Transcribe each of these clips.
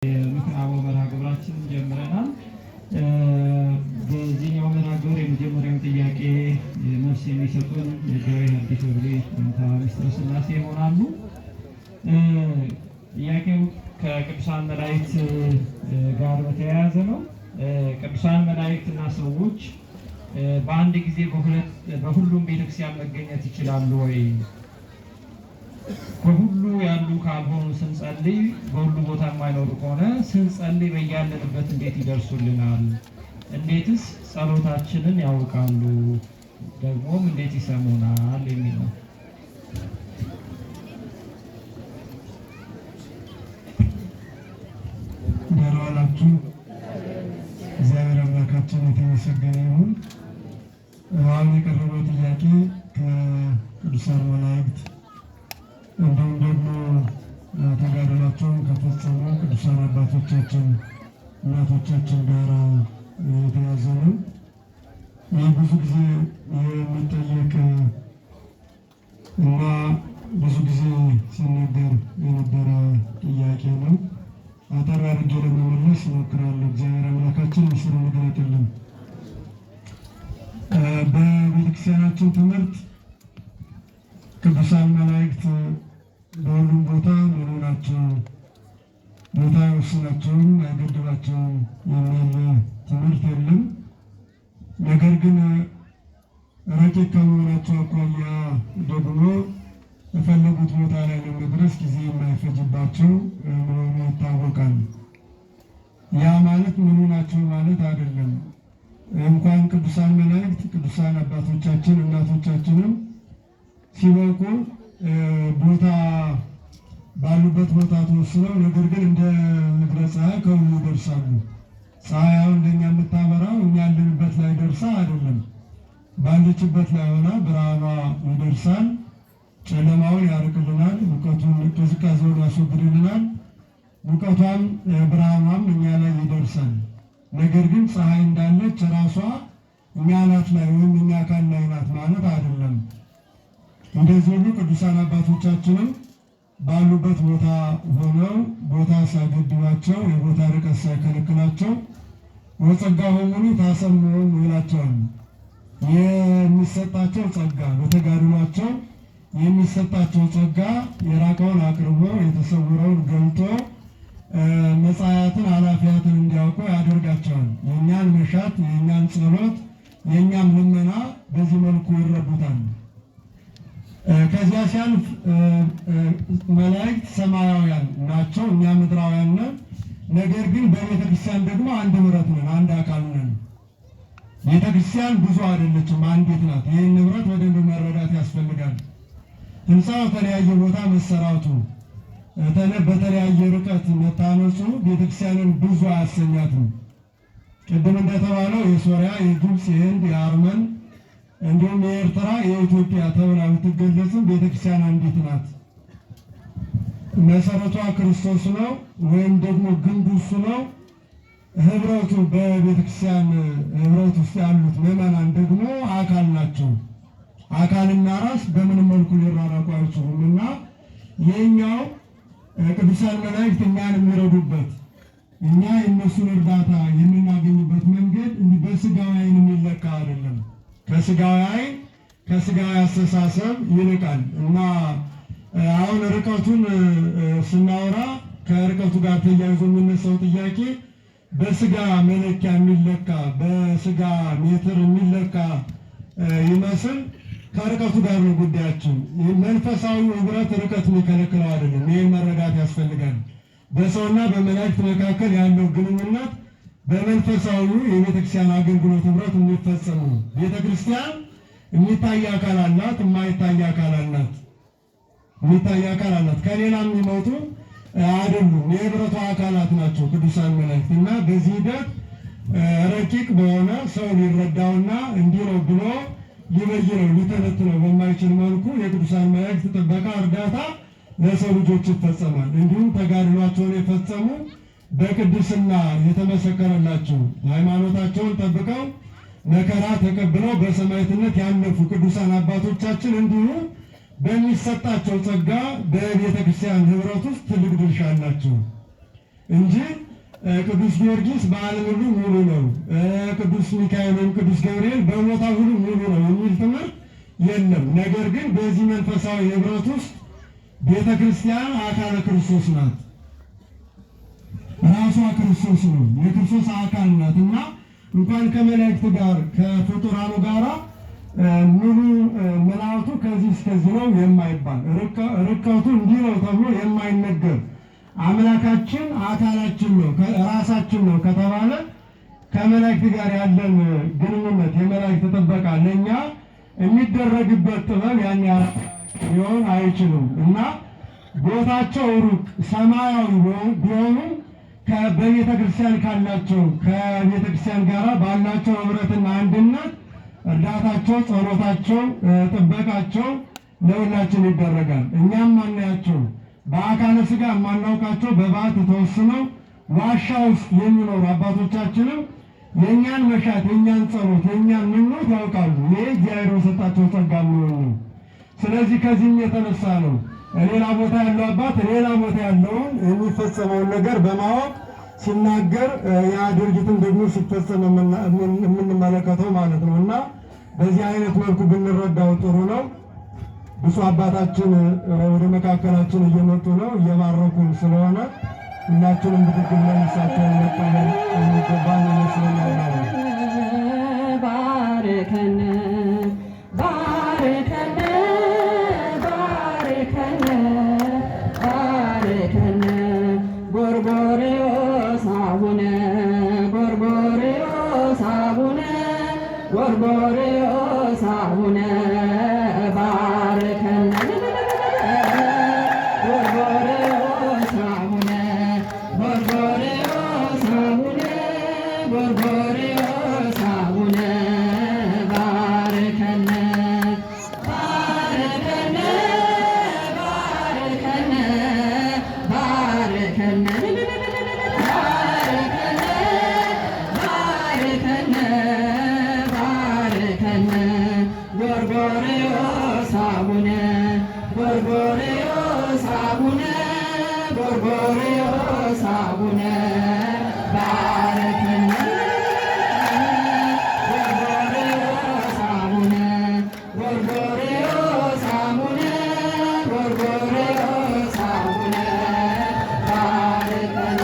ምክራዊ መርሃ ግብራችን ጀምረናል። በዚህኛው መርሃ ግብር የመጀመሪያው ጥያቄ መልስ የሚሰጡን መጋቤ ሐዲስ ወልዴ ምስጢረ ሥላሴ ይሆናሉ። ጥያቄው ከቅዱሳን መላእክት ጋር በተያያዘ ነው። ቅዱሳን መላእክትና ሰዎች በአንድ ጊዜ በሁሉም ቤተክርስቲያን መገኘት ይችላሉ ወይ? ከሁሉ ያሉ ካልሆኑ ስንጸልይ በሁሉ ቦታ የማይኖሩ ከሆነ ስንጸልይ በያለንበት እንዴት ይደርሱልናል? እንዴትስ ጸሎታችንን ያውቃሉ? ደግሞም እንዴት ይሰሙናል? የሚል ነው። ደህና እግዚአብሔር አምላካችን የተመሰገነ ይሁን። አሁን የቀረበው ጥያቄ ከቅዱሳን መላእክት እንዲሁም ደግሞ ተጋድሏቸውን ከፈጸሙ ቅዱሳን አባቶቻችን እናቶቻችን ጋር የተያዘ ነው። ይህ ብዙ ጊዜ የሚጠየቅ እና ብዙ ጊዜ ሲነገር የነበረ ጥያቄ ነው። አጠር አድርጌ ለመመለስ እሞክራለሁ። እግዚአብሔር አምላካችን ምስጢሩን ይግለጥልን። በቤተክርስቲያናችን ትምህርት ቅዱሳን መላእክት በሁሉም ቦታ ምሉ ናቸው፣ ቦታ አይወስናቸውም፣ አይገድባቸውም የሚል ትምህርት የለም። ነገር ግን ረቂቅ ከመሆናቸው አኳያ ደግሞ የፈለጉት ቦታ ላይ ለመድረስ ጊዜ የማይፈጅባቸው መሆኑ ይታወቃል። ያ ማለት ምሉ ናቸው ማለት አይደለም። እንኳን ቅዱሳን መላእክት ቅዱሳን አባቶቻችን እናቶቻችንም ሲበቁ ቦታ ባሉበት ቦታ ተወስነው ነገር ግን እንደ እግረ ፀሐይ ከሁሉ ይደርሳሉ። ፀሐይ አሁን እንደኛ የምታበራው እኛ ያለንበት ላይ ደርሳ አይደለም፣ ባለችበት ላይ ሆና ብርሃኗ ይደርሳል። ጨለማውን ያርቅልናል፣ ሙቀቱን ቅዝቃዜውን ያስወግድልናል። ሙቀቷም ብርሃኗም እኛ ላይ ይደርሳል። ነገር ግን ፀሐይ እንዳለች ራሷ እኛ ናት ላይ ወይም እኛ አካል ላይ ናት ማለት አይደለም። እንደዚህ ሁሉ ቅዱሳን አባቶቻችንም ባሉበት ቦታ ሆነው ቦታ ሳይገድባቸው የቦታ ርቀት ሳይከለክላቸው ወጸጋ ሆሙኒ ታሰምዑ ይላቸዋል። የሚሰጣቸው ጸጋ በተጋድሏቸው የሚሰጣቸው ጸጋ የራቀውን አቅርቦ የተሰወረውን ገልጦ መጻያትን ኃላፊያትን እንዲያውቁ ያደርጋቸዋል። የእኛን መሻት የእኛን ጸሎት የእኛም ልመና በዚህ መልኩ ይረዱታል። ከዚያ ሲያልፍ መላእክት ሰማያውያን ናቸው፣ እኛ ምድራውያን ነን። ነገር ግን በቤተ ክርስቲያን ደግሞ አንድ ንብረት ነን፣ አንድ አካል ነን። ቤተ ክርስቲያን ብዙ አይደለችም፣ አንዲት ናት። ይህን ንብረት በደንብ መረዳት ያስፈልጋል። ህንፃው በተለያየ ቦታ መሰራቱ በተለያየ ርቀት መታነጹ ቤተክርስቲያንን ብዙ አያሰኛትም። ቅድም እንደተባለው የሶሪያ፣ የግብፅ፣ የህንድ፣ የአርመን እንዲሁም የኤርትራ፣ የኢትዮጵያ ተብላ ብትገለጽም ቤተክርስቲያን አንዲት ናት። መሰረቷ ክርስቶስ ነው ወይም ደግሞ ግንቡ እሱ ነው። ህብረቱ በቤተክርስቲያን ህብረት ውስጥ ያሉት ምዕመናን ደግሞ አካል ናቸው። አካልና ራስ በምንም መልኩ ሊራራቁ አይችሉም እና የኛው ቅዱሳን መላእክት እኛን የሚረዱበት እኛ የእነሱን እርዳታ የምናገኝበት መንገድ በስጋዊ ዓይን የሚለካ አይደለም። ከስጋዊ ዓይን ከስጋዊ አስተሳሰብ ይልቃል እና አሁን ርቀቱን ስናወራ ከርቀቱ ጋር ተያይዞ የሚነሳው ጥያቄ በስጋ መለኪያ የሚለካ በስጋ ሜትር የሚለካ ይመስል ከርቀቱ ጋር ነው ጉዳያችን። መንፈሳዊ ህብረት ርቀት የሚከለክለው አይደለም። ይህ መረዳት ያስፈልጋል። በሰውና በመላእክት መካከል ያለው ግንኙነት በመንፈሳዊ የቤተክርስቲያን አገልግሎት ህብረት የሚፈጸም ነው። ቤተክርስቲያን የሚታይ አካል አላት፣ የማይታይ አካል አላት። የሚታይ አካል አላት፣ ከሌላ የሚመጡ አይደሉም። የህብረቱ አካላት ናቸው ቅዱሳን መላእክት እና በዚህ ሂደት ረቂቅ በሆነ ሰው ሊረዳውና እንዲህ ነው ብሎ ሊበይነው ሊተነትነው በማይችል መልኩ የቅዱሳን መላእክት ጥበቃ እርዳታ ለሰው ልጆች ይፈጸማል። እንዲሁም ተጋድሏቸውን የፈጸሙ በቅድስና የተመሰከረላቸው ሃይማኖታቸውን ጠብቀው መከራ ተቀብለው በሰማዕትነት ያለፉ ቅዱሳን አባቶቻችን እንዲሁ በሚሰጣቸው ጸጋ በቤተ ክርስቲያን ህብረት ውስጥ ትልቅ ድርሻ አላቸው። እንጂ ቅዱስ ጊዮርጊስ በዓለም ሁሉ ሙሉ ነው፣ ቅዱስ ሚካኤል ወይም ቅዱስ ገብርኤል በቦታ ሁሉ ሙሉ ነው የሚል ትምህርት የለም። ነገር ግን በዚህ መንፈሳዊ ህብረት ውስጥ ቤተ ክርስቲያን አካለ ክርስቶስ ናት። ራሷ ክርስቶስ ነው፣ የክርስቶስ አካል ናት እና እንኳን ከመላእክት ጋር ከፍጡራኑ ጋራ ሙሉ መላእክቱ ከዚህ እስከዚህ ነው የማይባል ርቀቱ እንዲህ ነው ተብሎ የማይነገር አምላካችን አካላችን ነው ራሳችን ነው ከተባለ ከመላእክት ጋር ያለን ግንኙነት የመላእክት ጥበቃ ለእኛ የሚደረግበት ጥበብ ያን ሊሆን አይችልም እና ቦታቸው ሩቅ ሰማያዊ ቢሆኑ በቤተ ክርስቲያን ካላቸው ከቤተ ክርስቲያን ጋር ባላቸው ህብረትና አንድነት እርዳታቸው፣ ጸሎታቸው፣ ጥበቃቸው ለሁላችን ይደረጋል። እኛም ማናያቸው በአካለ ሥጋ የማናውቃቸው በባት ተወስነው ዋሻ ውስጥ የሚኖሩ አባቶቻችንም የእኛን መሻት፣ የእኛን ጸሎት፣ የእኛን ምኞት ያውቃሉ። ይህ እግዚአብሔር የሰጣቸው ጸጋ የሚሆን ነው። ስለዚህ ከዚህም የተነሳ ነው ሌላ ቦታ ያለው አባት ሌላ ቦታ ያለውን የሚፈጸመውን ነገር በማወቅ ሲናገር ያ ድርጊትን ደግሞ ሲፈጸም የምንመለከተው ማለት ነው እና በዚህ አይነት መልኩ ብንረዳው ጥሩ ነው። ብፁዕ አባታችን ወደ መካከላችን እየመጡ ነው፣ እየባረኩን ስለሆነ ሁላችንም ብድግ ብለን እሳቸውን መቀበል የሚገባን ይመስለኛል። ባርከን ባርከን ባርከን ባርከን ጎርጎርዮስ አቡነ ጎርጎርዮስ አቡነ ጎርጎርዮስ አቡነ ባርከን ጎርጎርዮስ አቡነ ጎርጎርዮስ አቡነ ጎርጎርዮስ አቡነ ባርከን ባርከን ባርከን ባርከን ጎርጎርዮስ አቡነ ጎርጎርዮስ አቡነ ጎርጎርዮስ አቡነ ባርከን ጎርጎርዮስ አቡነ ጎርጎርዮስ አቡነ ጎርጎርዮስ አቡነ ባርከን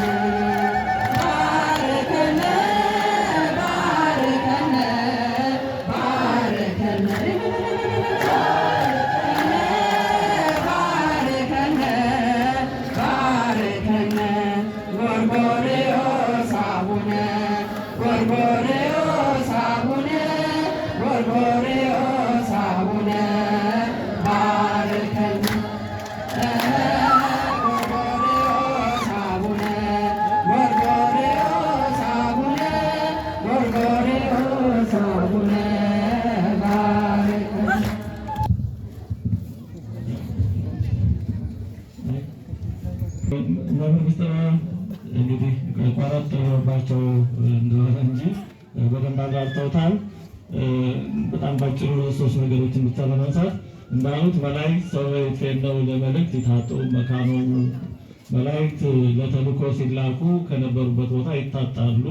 ባርከን ባርከን ባርከን ጎርጎርዮስ አቡነ ጎርጎርዮስ አቡነ ጎርጎርዮስ አቡነ ባርከን ጎርጎርዮስ አቡነ ጎርጎርዮስ አቡነ ጎርጎርዮስ አቡነ ባርከን ለምስጢር እንግዲህ ቆረጥ ባቸው እንደሆነ እንጂ በደንብ አብራርተውታል። በጣም ባጭሩ ሶስት ነገሮችን ብቻ ለማንሳት እንዳሉት መላእክት ሰው ይትፌነው ለመልእክት ይታጡ መካኖሙ መላእክት ለተልእኮ ሲላኩ ከነበሩበት ቦታ ይታጣሉ።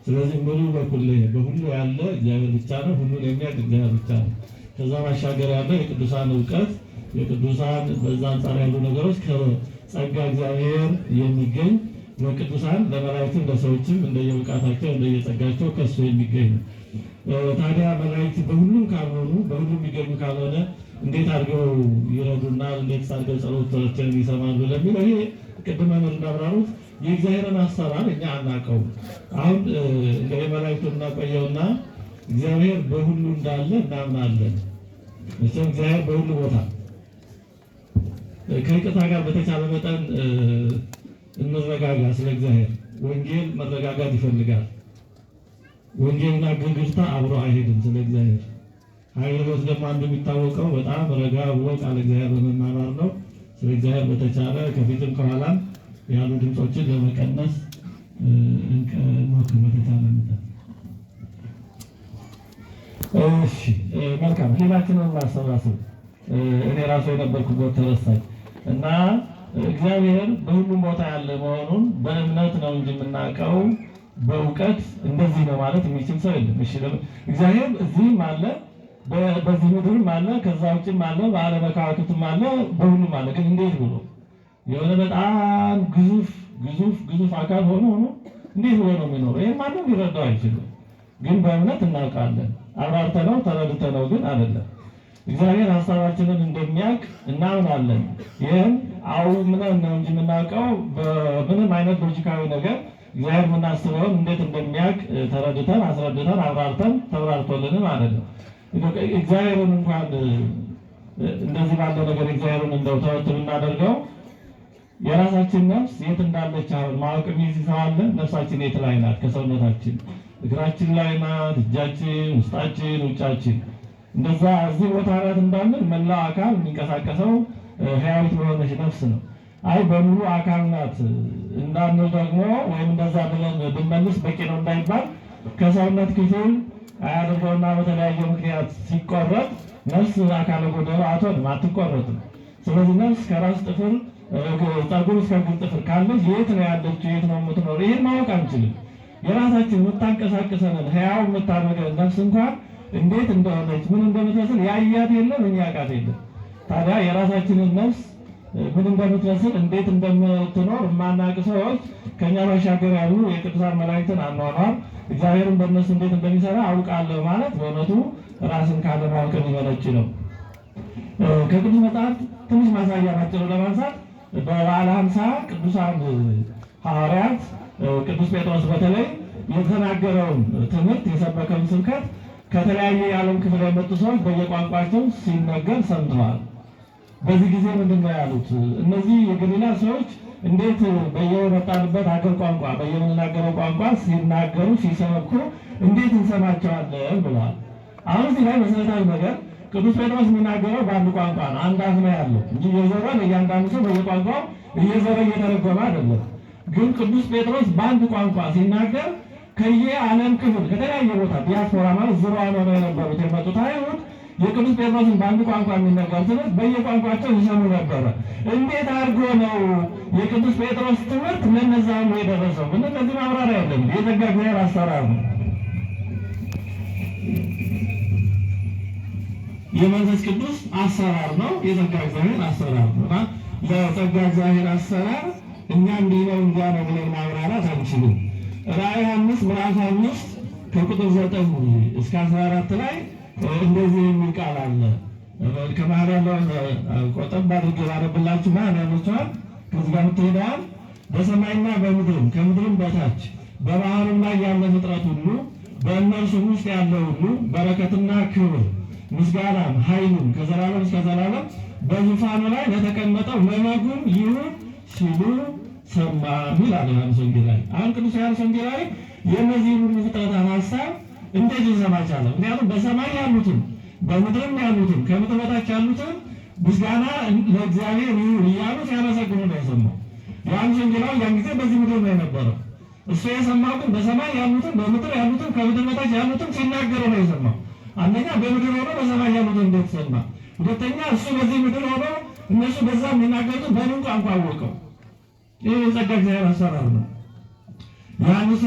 ስለዚህ ሙሉ በኩል በሁሉ ያለ እግዚአብሔር ብቻ ነው። ሁሉን የሚያውቅ እግዚአብሔር ብቻ ነው። ከዛ ባሻገር ያለ የቅዱሳን እውቀት የቅዱሳን በዛ አንጻር ያሉ ነገሮች ከጸጋ እግዚአብሔር የሚገኝ ለቅዱሳን ለመላእክትም ለሰዎችም እንደየብቃታቸው እንደየጸጋቸው ከሱ የሚገኝ ነው። ታዲያ መላእክት በሁሉም ካልሆኑ በሁሉም የሚገኙ ካልሆነ እንዴት አድርገው ይረዱናል? እንዴት አድርገው ጸሎታችንን ይሰማሉ? ለሚለው ይሄ ቅድመ እንዳብራሩት የእግዚአብሔርን አሰራር እኛ አናውቀውም። አሁን እንደ መላእክቱን እናቆየውና እግዚአብሔር በሁሉ እንዳለ እናምናለን። መቼም እግዚአብሔር በሁሉ ቦታ ከይቅርታ ጋር በተቻለ መጠን እንረጋጋ። ስለ እግዚአብሔር ወንጌል መረጋጋት ይፈልጋል። ወንጌልና ግርግርታ አብሮ አይሄድም። ስለ እግዚአብሔር ኃይለ ሕይወት ደግሞ አንዱ የሚታወቀው በጣም ረጋ ብሎ ቃለ እግዚአብሔር በመማማር ነው። ስለ እግዚአብሔር በተቻለ ከፊትም ከኋላም ያሉ ድምፆችን ለመቀነስ እንሞክር በተቻለ መጠን። እሺ መልካም። ሌላችንን ማሰባሰብ እኔ ራሱ የነበርኩበት ተረሳኝ እና እግዚአብሔር በሁሉም ቦታ ያለ መሆኑን በእምነት ነው እንጂ የምናውቀው በእውቀት እንደዚህ ነው ማለት የሚችል ሰው የለም። እሺ እግዚአብሔር እዚህም አለ፣ በዚህ ምድርም አለ፣ ከዛ ውጭም አለ፣ በዓለመ ከዋክብትም አለ፣ በሁሉም አለ። ግን እንዴት ብሎ የሆነ በጣም ግዙፍ አካል ሆኖ እንዴት ብሎ ነው የሚኖረው? ይህ ማንም ሊረዳው አይችልም። ግን በእምነት እናውቃለን። አብራርተነው ተረድተነው ግን አይደለም። እግዚአብሔር ሀሳባችንን እንደሚያውቅ እናምናለን። ይህም አውምነን ነው እንጂ የምናውቀው በምንም አይነት ሎጂካዊ ነገር እግዚአብሔር የምናስበውን እንዴት እንደሚያውቅ ተረድተን አስረድተን አብራርተን ተብራርቶልንም አይደለም። እግዚአብሔርን እንኳን እንደዚህ ባለ ነገር እግዚአብሔርን እንደው ተወት ብናደርገው የራሳችን ነፍስ የት እንዳለች አሁን ማወቅ የሚይዘዋለ። ነፍሳችን የት ላይ ናት? ከሰውነታችን እግራችን ላይ ናት፣ እጃችን፣ ውስጣችን፣ ውጫችን እንደዛ እዚህ ቦታ ናት እንዳለን መላው አካል የሚንቀሳቀሰው ሕያዊት በሆነች ነፍስ ነው። አይ በሙሉ አካል ናት እንዳንል ደግሞ ወይም እንደዛ ብለን ብንመልስ በቂ ነው እንዳይባል ከሰውነት ክፍል አያደርገውና በተለያየ ምክንያት ሲቆረጥ ነፍስ አካለ ጎደሎ አትሆንም፣ አትቆረጥም። ስለዚህ ነፍስ ከራስ ጥፍር ፀጉር እስከ እግር ጥፍር ካለች የት ነው ያለችው? የት ነው የምትኖር? ይህን ማወቅ አንችልም። የራሳችን የምታንቀሳቅሰንን ሕያው የምታደርገን ነፍስ እንኳን እንዴት እንደሆነች ምን እንደምትመስል ያያት የለም፣ የሚያውቃት የለም። ታዲያ የራሳችንን ነፍስ ምን እንደምትመስል እንዴት እንደምትኖር የማናውቅ ሰዎች ከኛ ባሻገር ያሉ የቅዱሳን መላእክትን አኗኗር እግዚአብሔርን በእነሱ እንዴት እንደሚሰራ አውቃለሁ ማለት በእውነቱ ራስን ካለማወቅ የሚመነጭ ነው። ከቅዱስ መጽሐፍ ትንሽ ማሳያ ባጭሩ ለማንሳት በበዓለ ሃምሳ ቅዱሳን ሐዋርያት ቅዱስ ጴጥሮስ በተለይ የተናገረውን ትምህርት የሰበከውን ስብከት ከተለያየ የዓለም ክፍል የመጡ ሰዎች በየቋንቋቸው ሲነገር ሰምተዋል። በዚህ ጊዜ ምንድን ነው ያሉት? እነዚህ የገሊላ ሰዎች እንዴት በየመጣንበት ሀገር ቋንቋ በየምንናገረው ቋንቋ ሲናገሩ ሲሰበኩ እንዴት እንሰማቸዋለን ብለዋል። አሁን እዚህ ላይ መሰረታዊ ነገር ቅዱስ ጴጥሮስ የሚናገረው በአንድ ቋንቋ ነው። አንድ አፍ ነው ያለው እንጂ እየዞረ ለእያንዳንዱ ሰው በየቋንቋው እየዞረ እየተረጎመ አይደለም። ግን ቅዱስ ጴጥሮስ በአንድ ቋንቋ ሲናገር ከየዓለም ክፍል ከተለያየ ቦታ ዲያስፖራ ማለት ዙሪያውን ሆነው የነበሩት የመጡት አይሁድ የቅዱስ ጴጥሮስን በአንድ ቋንቋ የሚነገር ትምህርት በየቋንቋቸው ይሰሙ ነበረ። እንዴት አድርጎ ነው የቅዱስ ጴጥሮስ ትምህርት ለነዛ ሁሉ የደረሰው? ምን ከዚህ ማብራሪያ የለም። የጸጋ እግዚአብሔር አሰራር ነው። የመንፈስ ቅዱስ አሰራር ነው። የጸጋ እግዚአብሔር አሰራር ነው። ለጸጋ እግዚአብሔር አሰራር እኛ እንዲህ ነው እንዲያ ነው ብለን ማብራራት አንችልም። ራዕየ ዮሐንስ ምዕራፍ 5 ከቁጥር 9 እስከ 14 ላይ እንደዚህ የሚል ቃል አለ። ከመሀል ያለውን ቆጠብ አድርጌ ባነብላችሁ ማለት ያመቸዋል። ከዚህ ጋር ምትሄደዋል። በሰማይና በምድርም ከምድርም በታች በባህርም ላይ ያለ ፍጥረት ሁሉ በእነርሱም ውስጥ ያለ ሁሉ በረከትና ክብር ምስጋናም ኃይሉም ከዘላለም እስከ ዘላለም በዙፋኑ ላይ ለተቀመጠው ለበጉም ይሁን ሲሉ ሰማሁ ይላል ዮሐንስ ወንጌል ላይ። አሁን ቅዱስ ዮሐንስ ወንጌል ላይ የእነዚህ ሁሉ ፍጥረታት ሀሳብ እንዴት ሊሰማ ቻለ? ምክንያቱም በሰማይ ያሉትም በምድርም ያሉትም ከምድር በታች ያሉትም ምስጋና ለእግዚአብሔር ይሁን እያሉ ሲያመሰግኑ ነው የሰማው። ዮሐንስ ወንጌላዊ ያን ጊዜ በዚህ ምድር ነው የነበረው። እሱ የሰማው ግን በሰማይ ያሉትም በምድር ያሉትም ከምድር በታች ያሉትም ሲናገሩ ነው የሰማው። አንደኛ በምድር ሆኖ በሰማይ ያሉትን እንዴት ሰማ? ሁለተኛ እሱ በዚህ ምድር ሆኖ እነሱ በዛ የሚናገሩትን በምን ቋንቋ አወቀው? ይህ የጸጋ እግዚአብሔር አሰራር ነው። ዮሐንስ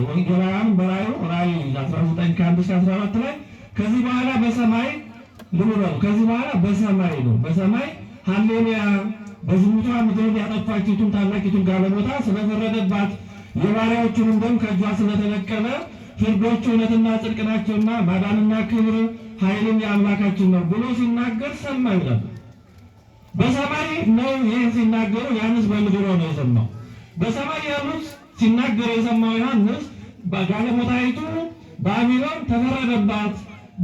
ወንጌላውያን በራእዩ ራእይ 19 ከ1 እስከ 14 ላይ ከዚህ በኋላ በሰማይ ልሙረው ከዚህ በኋላ በሰማይ ነው በሰማይ ሃሌሉያ በዝሙቷ ምድርን ያጠፋችቱን ታላቂቱን ጋለሞታ ስለፈረደባት የባሪያዎቹንም ደም ከእጇ ስለተነቀለ ፍርዶቹ እውነትና ጽድቅ ናቸውና ማዳንና ክብር ኃይልም የአምላካችን ነው ብሎ ሲናገር ሰማ ይላል። በሰማይ ነው ይህን ሲናገሩ ዮሐንስ በምድር ነው የሰማው። በሰማይ ያሉት ሲናገሩ የሰማው ዮሐንስ በጋለሞታይቱ ባቢሎን ተፈረደባት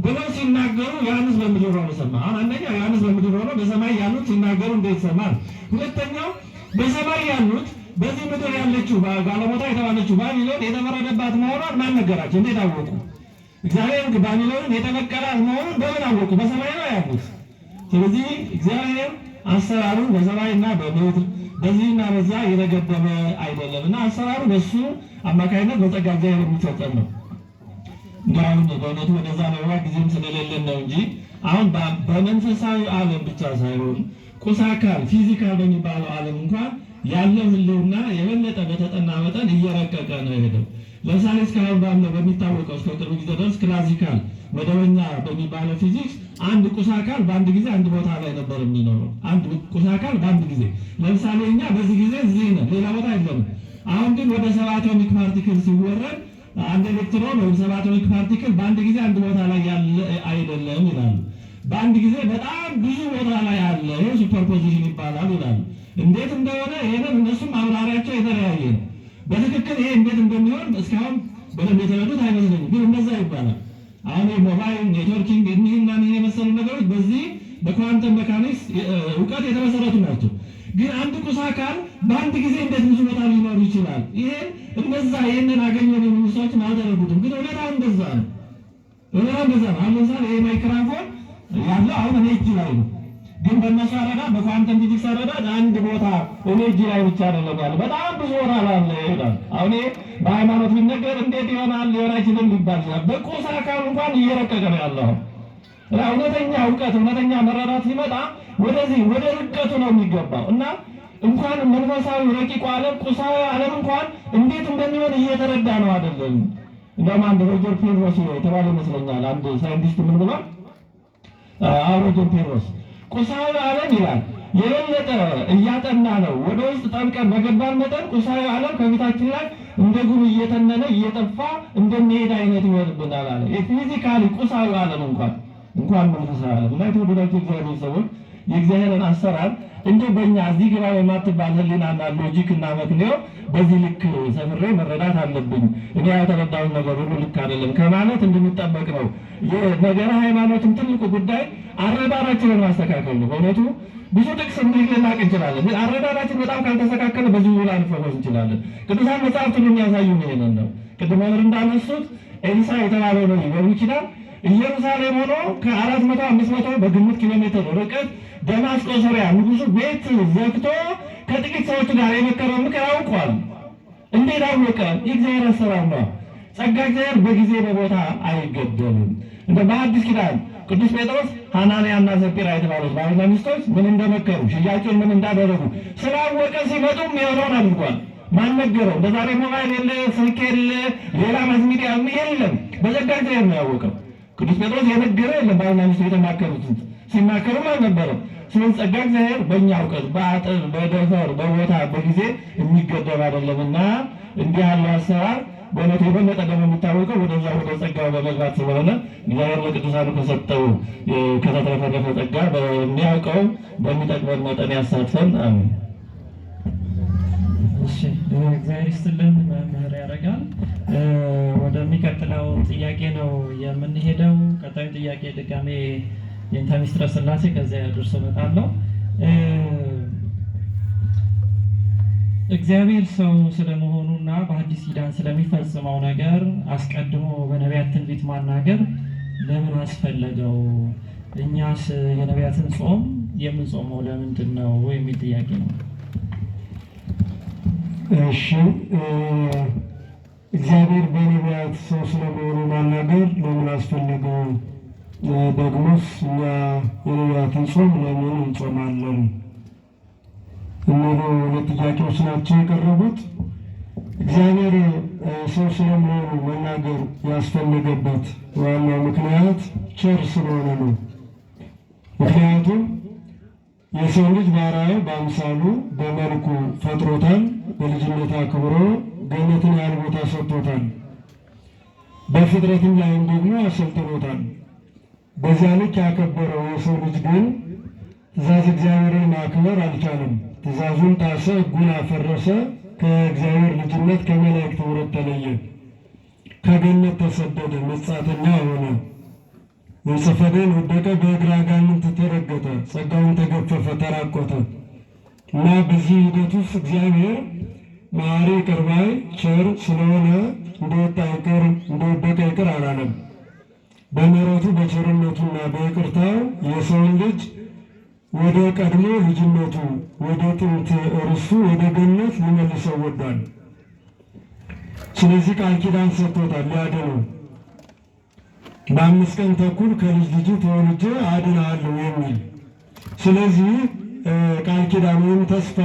ብለው ሲናገሩ ዮሐንስ በምድር ነው የሰማው። አሁን አንደኛ ዮሐንስ በምድር ሆኖ በሰማይ ያሉት ሲናገሩ እንዴት ሰማል? ሁለተኛው በሰማይ ያሉት በዚህ ምድር ያለችው ጋለሞታ የተባለችው ባቢሎን የተፈረደባት መሆኗን ማን ነገራቸው? እንዴት አወቁ? እግዚአብሔር ባቢሎንን የተበቀላት መሆኑን በምን አወቁ? በሰማይ ነው ያሉት። ስለዚህ እግዚአብሔር አሰራሩን በሰማይና በምድር በዚህና በዛ የተገደበ አይደለም እና አሰራሩ በሱ አማካይነት በጸጋ እግዚአብሔር የሚፈጸም ነው። አሁን በእውነቱ ወደዛ መግባት ጊዜም ስለሌለን ነው እንጂ አሁን በመንፈሳዊ ዓለም ብቻ ሳይሆን ቁስ አካል ፊዚካል በሚባለው ዓለም እንኳን ያለው ህልውና የበለጠ በተጠና መጠን እየረቀቀ ነው የሄደው። ለምሳሌ እስካሁን ባለው በሚታወቀው እስከ ቅርብ ጊዜ ድረስ ክላሲካል መደበኛ በሚባለው ፊዚክስ አንድ ቁስ አካል በአንድ ጊዜ አንድ ቦታ ላይ ነበር የሚኖረው። አንድ ቁስ አካል በአንድ ጊዜ ለምሳሌ እኛ በዚህ ጊዜ እዚህ ነን፣ ሌላ ቦታ የለንም። አሁን ግን ወደ ሰብ አቶሚክ ፓርቲክል ሲወረድ አንድ ኤሌክትሮን ወይም ሰብ አቶሚክ ፓርቲክል በአንድ ጊዜ አንድ ቦታ ላይ ያለ አይደለም ይላሉ። በአንድ ጊዜ በጣም ብዙ ቦታ ላይ አለ። ይሄ ሱፐርፖዚሽን ይባላል ይላሉ። እንዴት እንደሆነ ይሄንን እነሱም ማብራሪያቸው የተለያየ ነው። በትክክል ይሄ እንዴት እንደሚሆን እስካሁን በደንብ የተረዱት አይመስለኝም፣ ግን እንደዛ ይባላል። አሁን የሞባይል ኔትወርኪንግ እኒህና እኒህ የመሰሉ ነገሮች በዚህ በኳንተም ሜካኒክስ እውቀት የተመሰረቱ ናቸው። ግን አንድ ቁስ አካል በአንድ ጊዜ እንዴት ብዙ ቦታ ሊኖር ይችላል? ይሄን እነዛ ይህንን አገኘን የሚሉ ሰዎች አልተረዱትም። ግን እውነታው እንደዛ ነው። እውነታው እንደዛ ነው። አሁን ለምሳሌ ይሄ ማይክሮፎን ያለው አሁን እኔ እጅ ላይ ነው። ግን በእነሱ አረዳድ በኳንተም ፊዚክስ አረዳድ አንድ ቦታ እኔ እጅ ላይ ብቻ አይደለም ያለ፣ በጣም ብዙ ቦታ ላይ ይሄዳል። አሁን በሃይማኖት ቢነገር እንዴት ይሆናል ሊሆን አይችልም ሊባል ይችላል። በቁስ አካል እንኳን እየረቀቀ ነው ያለው። እውነተኛ እውቀት እውነተኛ መረዳት ሲመጣ ወደዚህ ወደ ርቀቱ ነው የሚገባው እና እንኳን መንፈሳዊ ረቂቁ ዓለም ቁሳዊ ዓለም እንኳን እንዴት እንደሚሆን እየተረዳ ነው አይደለም። እንደውም አንድ ሮጀር ፔርሮስ የተባለ ይመስለኛል አንድ ሳይንቲስት ምን ብሏል? ሮጀር ፔርሮስ ቁሳዊ ዓለም ይላል የበለጠ እያጠና ነው ወደ ውስጥ ጠልቀን በገባን መጠን ቁሳዊ ዓለም ከፊታችን ላይ እንደ ጉም እየተነነ እየጠፋ እንደሚሄድ አይነት ይሆንብናል አለ። የፊዚካሊ ቁሳዊ ዓለም እንኳን መንፈሳዊ ዓለም እና የተወደዳችሁ እግዚአብሔር ሰዎች የእግዚአብሔርን አሰራር እንደ በእኛ እዚህ ግባ የማትባል ህሊናና ሎጂክ እና መክንዮ በዚህ ልክ ሰፍሬ መረዳት አለብኝ። እኔ ያልተረዳሁት ነገር ሁሉ ልክ አይደለም ከማለት እንድንጠበቅ ነው። የነገረ ሃይማኖትም ትልቁ ጉዳይ አረዳዳችንን ማስተካከል ነው። በእውነቱ ብዙ ጥቅስ ልናቅ እንችላለን፣ ግን አረዳዳችን በጣም ካልተስተካከለ በዚህ ውላ ልንፈወስ እንችላለን። ቅዱሳን መጽሐፍት ሁሉ የሚያሳዩን ይሄንን ነው። ቅድም መምህር እንዳነሱት ኤልሳ የተባለው ነው ይበሉ ይችላል ኢየሩሳሌም ሆኖ ከ400 500 በግምት ኪሎ ሜትር ርቀት ደማስቆ ሶሪያ ንጉሱ ቤት ዘግቶ ከጥቂት ሰዎች ጋር የመከረው ምክር አውቋል። እንዴት አወቀ? የእግዚአብሔር አሰራር ነው። ጸጋ እግዚአብሔር በጊዜ በቦታ አይገደብም። እንደ በአዲስ ኪዳን ቅዱስ ጴጥሮስ ሐናንያና ሰጲራ የተባሉት ባልና ሚስቶች ምን እንደመከሩ ሽያጩን ምን እንዳደረጉ ስላወቀ ሲመጡም የሆነውን አድርጓል። ማን ነገረው? በዛሬ ሞባይል የለ፣ ስልክ የለ፣ ሌላ ማስ ሚዲያ የለም። በጸጋ እግዚአብሔር ነው ያወቀው። ቅዱስ ጴጥሮስ የነገረ የለም። ባልና ሚስቱ የተማከሩት ሲማከሩም አልነበረም። ስለዚህ ጸጋ እግዚአብሔር በእኛ እውቀት በአጥር በደፈር በቦታ በጊዜ የሚገደብ አይደለምና እንዲህ ያለው አሰራር በእውነቱ የበለጠ ደግሞ የሚታወቀው ወደዛ ወደ ጸጋው በመግባት ስለሆነ እግዚአብሔር ለቅዱሳኑ ከሰጠው ከተትረፈረፈ ጸጋ በሚያውቀው በሚጠቅመን መጠን ያሳትፈን። አሜን። እሺ፣ እግዚአብሔር ይስጥልን መምህር ያደርጋል። ወደሚቀጥለው ጥያቄ ነው የምንሄደው። ቀጣዩ ጥያቄ ድጋሜ የእንተ ምስጢረ ሥላሴ ከዚያ ደርሶ እመጣለሁ። እግዚአብሔር ሰው ስለመሆኑና በአዲስ ኪዳን ስለሚፈጽመው ነገር አስቀድሞ በነቢያት ትንቢት ማናገር ለምን አስፈለገው? እኛስ የነቢያትን ጾም የምንጾመው ለምንድን ነው የሚል ጥያቄ ነው። እሺ፣ እግዚአብሔር በነቢያት ሰው ስለመሆኑ ማናገር ለምን አስፈለገው? ደግሞስ እኛ የነቢያትን ጾም ለምን እንጾማለን? እነዚህ ሁለት ጥያቄዎች ናቸው የቀረቡት። እግዚአብሔር ሰው ስለመሆኑ መናገር ያስፈለገበት ዋናው ምክንያት ቸር ስለሆነ ነው። ምክንያቱም የሰው ልጅ በአርአያው በአምሳሉ በመልኩ ፈጥሮታል። በልጅነት አክብሮ ገነትን ያህል ቦታ ሰጥቶታል። በፍጥረትም ላይም ደግሞ አሰልጥኖታል። በዚያ ልክ ያከበረው የሰው ልጅ ግን ትእዛዝ እግዚአብሔርን ማክበር አልቻለም። ትእዛዙን ጣሰ፣ ሕጉን አፈረሰ። ከእግዚአብሔር ልጅነት ከመላእክት ኅብረት ተለየ። ከገነት ተሰደደ፣ መጻተኛ ሆነ። መንጸፈ ደይን ወደቀ፣ በእግረ አጋንንት ተረገጠ፣ ጸጋውን ተገፈፈ፣ ተራቆተ እና በዚህ ሂደት ውስጥ እግዚአብሔር መሐሪ ይቅር ባይ ቸር ስለሆነ እንደወጣ ይቅር እንደወደቀ ይቅር አላለም። በምሕረቱ በቸርነቱና በይቅርታው የሰውን ልጅ ወደ ቀድሞ ልጅነቱ ወደ ጥንት ርስቱ ወደ ገነት ሊመልሰው ወዷል። ስለዚህ ቃል ኪዳን ሰጥቶታል ሊያድነው። በ5 ቀን ተኩል ከልጅ ልጅ ተወልጄ አድንሃለሁ የሚል። ስለዚህ ቃል ኪዳን ወይም ተስፋ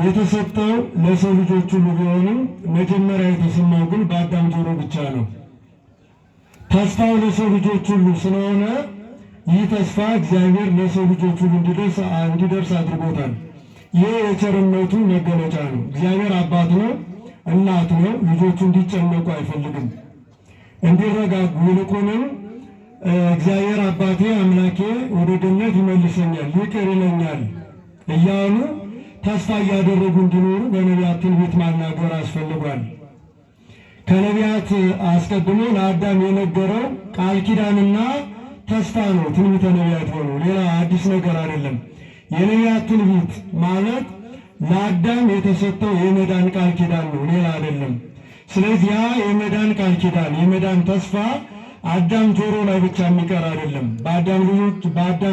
የተሰጠው ለሰው ልጆች ሁሉ ቢሆንም መጀመሪያ የተሰማው ግን በአዳም ጆሮ ብቻ ነው። ተስፋው ለሰው ልጆች ሁሉ ስለሆነ ይህ ተስፋ እግዚአብሔር ለሰው ልጆች ሁሉ እንዲደርስ አድርጎታል። ይህ የቸርነቱ መገለጫ ነው። እግዚአብሔር አባት ነው፣ እናት ነው። ልጆቹ እንዲጨነቁ አይፈልግም፣ እንዲረጋጉ። ይልቁንም እግዚአብሔር አባቴ አምላኬ ወደ ገነት ይመልሰኛል፣ ይቅር ይለኛል እያሉ ተስፋ እያደረጉ እንዲኖሩ በነቢያት ትንቢት ማናገር አስፈልጓል። ከነቢያት አስቀድሞ ለአዳም የነገረው ቃል ኪዳንና ተስፋ ነው። ትንቢተ ነቢያት ሆኖ ሌላ አዲስ ነገር አይደለም። የነቢያት ትንቢት ማለት ለአዳም የተሰጠው የመዳን ቃል ኪዳን ነው፣ ሌላ አይደለም። ስለዚህ ያ የመዳን ቃል ኪዳን የመዳን ተስፋ አዳም ጆሮ ላይ ብቻ የሚቀር አይደለም። በአዳም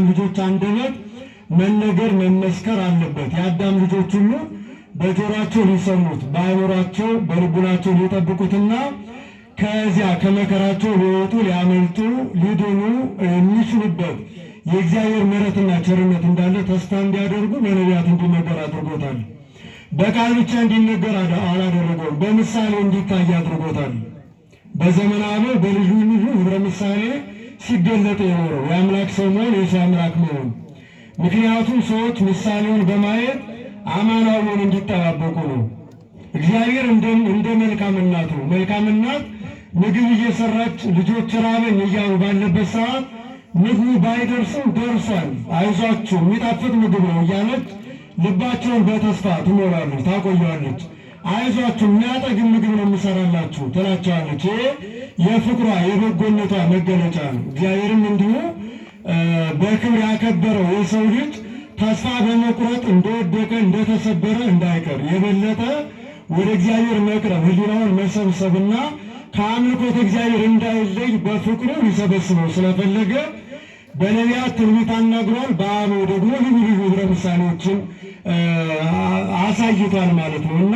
ልጆች አንደበት መነገር መመስከር አለበት። የአዳም ልጆች ሁሉ በጆሯቸው ሊሰሙት በአእምሯቸው በልቡናቸው ሊጠብቁትና ከዚያ ከመከራቸው ሊወጡ ሊያመልጡ ሊድኑ የሚችሉበት የእግዚአብሔር ምሕረትና ቸርነት እንዳለ ተስፋ እንዲያደርጉ በነቢያት እንዲነገር አድርጎታል። በቃል ብቻ እንዲነገር አላደረገውም፣ በምሳሌ እንዲታይ አድርጎታል። በዘመነ አበው በልዩ ልዩ ህብረ ምሳሌ ሲገለጥ የኖረው የአምላክ ሰው መሆን የሰው አምላክ መሆን። ምክንያቱም ሰዎች ምሳሌውን በማየት አማናዊውን እንዲጠባበቁ ነው። እግዚአብሔር እንደ መልካም እናት ነው። መልካም እናት ምግብ እየሰራች ልጆች ራበኝ እያሉ ባለበት ሰዓት ምግቡ ባይደርስም ደርሷል፣ አይዟችሁ የሚጣፍጥ ምግብ ነው እያለች ልባቸውን በተስፋ ትሞላለች፣ ታቆየዋለች። አይዟችሁ የሚያጠግብ ምግብ ነው የምሰራላችሁ ትላቸዋለች። ይሄ የፍቅሯ የበጎነቷ መገለጫ ነው። እግዚአብሔርም እንዲሁ በክብር ያከበረው የሰው ልጅ ተስፋ በመቁረጥ እንደወደቀ እንደተሰበረ እንዳይቀር የበለጠ ወደ እግዚአብሔር መቅረብ ሕሊናውን መሰብሰብና ከአምልኮት እግዚአብሔር እንዳይለይ በፍቅሩ ሊሰበስበው ስለፈለገ በነቢያት ትንቢት አናግሯል። በአበው ደግሞ ልዩ ልዩ ህብረ ምሳሌዎችን አሳይቷል ማለት ነው እና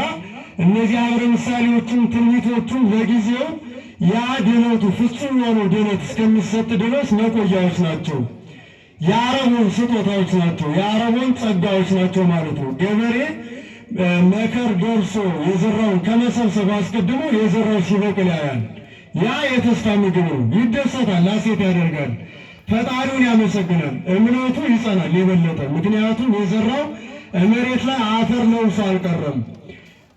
እነዚህ ህብረ ምሳሌዎችን ትንቢቶቹን ለጊዜው ያ ድነቱ ፍጹም የሆነው ድነት እስከሚሰጥ ድረስ መቆያዎች ናቸው። የአረቦን ስጦታዎች ናቸው። የአረቦን ጸጋዎች ናቸው ማለት ነው። ገበሬ መከር ደርሶ የዘራውን ከመሰብሰብ አስቀድሞ የዘራው ሲበቅል ያያል። ያ የተስፋ ምግብ ነው። ይደሰታል፣ ሐሴት ያደርጋል፣ ፈጣሪውን ያመሰግናል፣ እምነቱ ይጸናል የበለጠ። ምክንያቱም የዘራው መሬት ላይ አፈር ለውሶ አልቀረም፣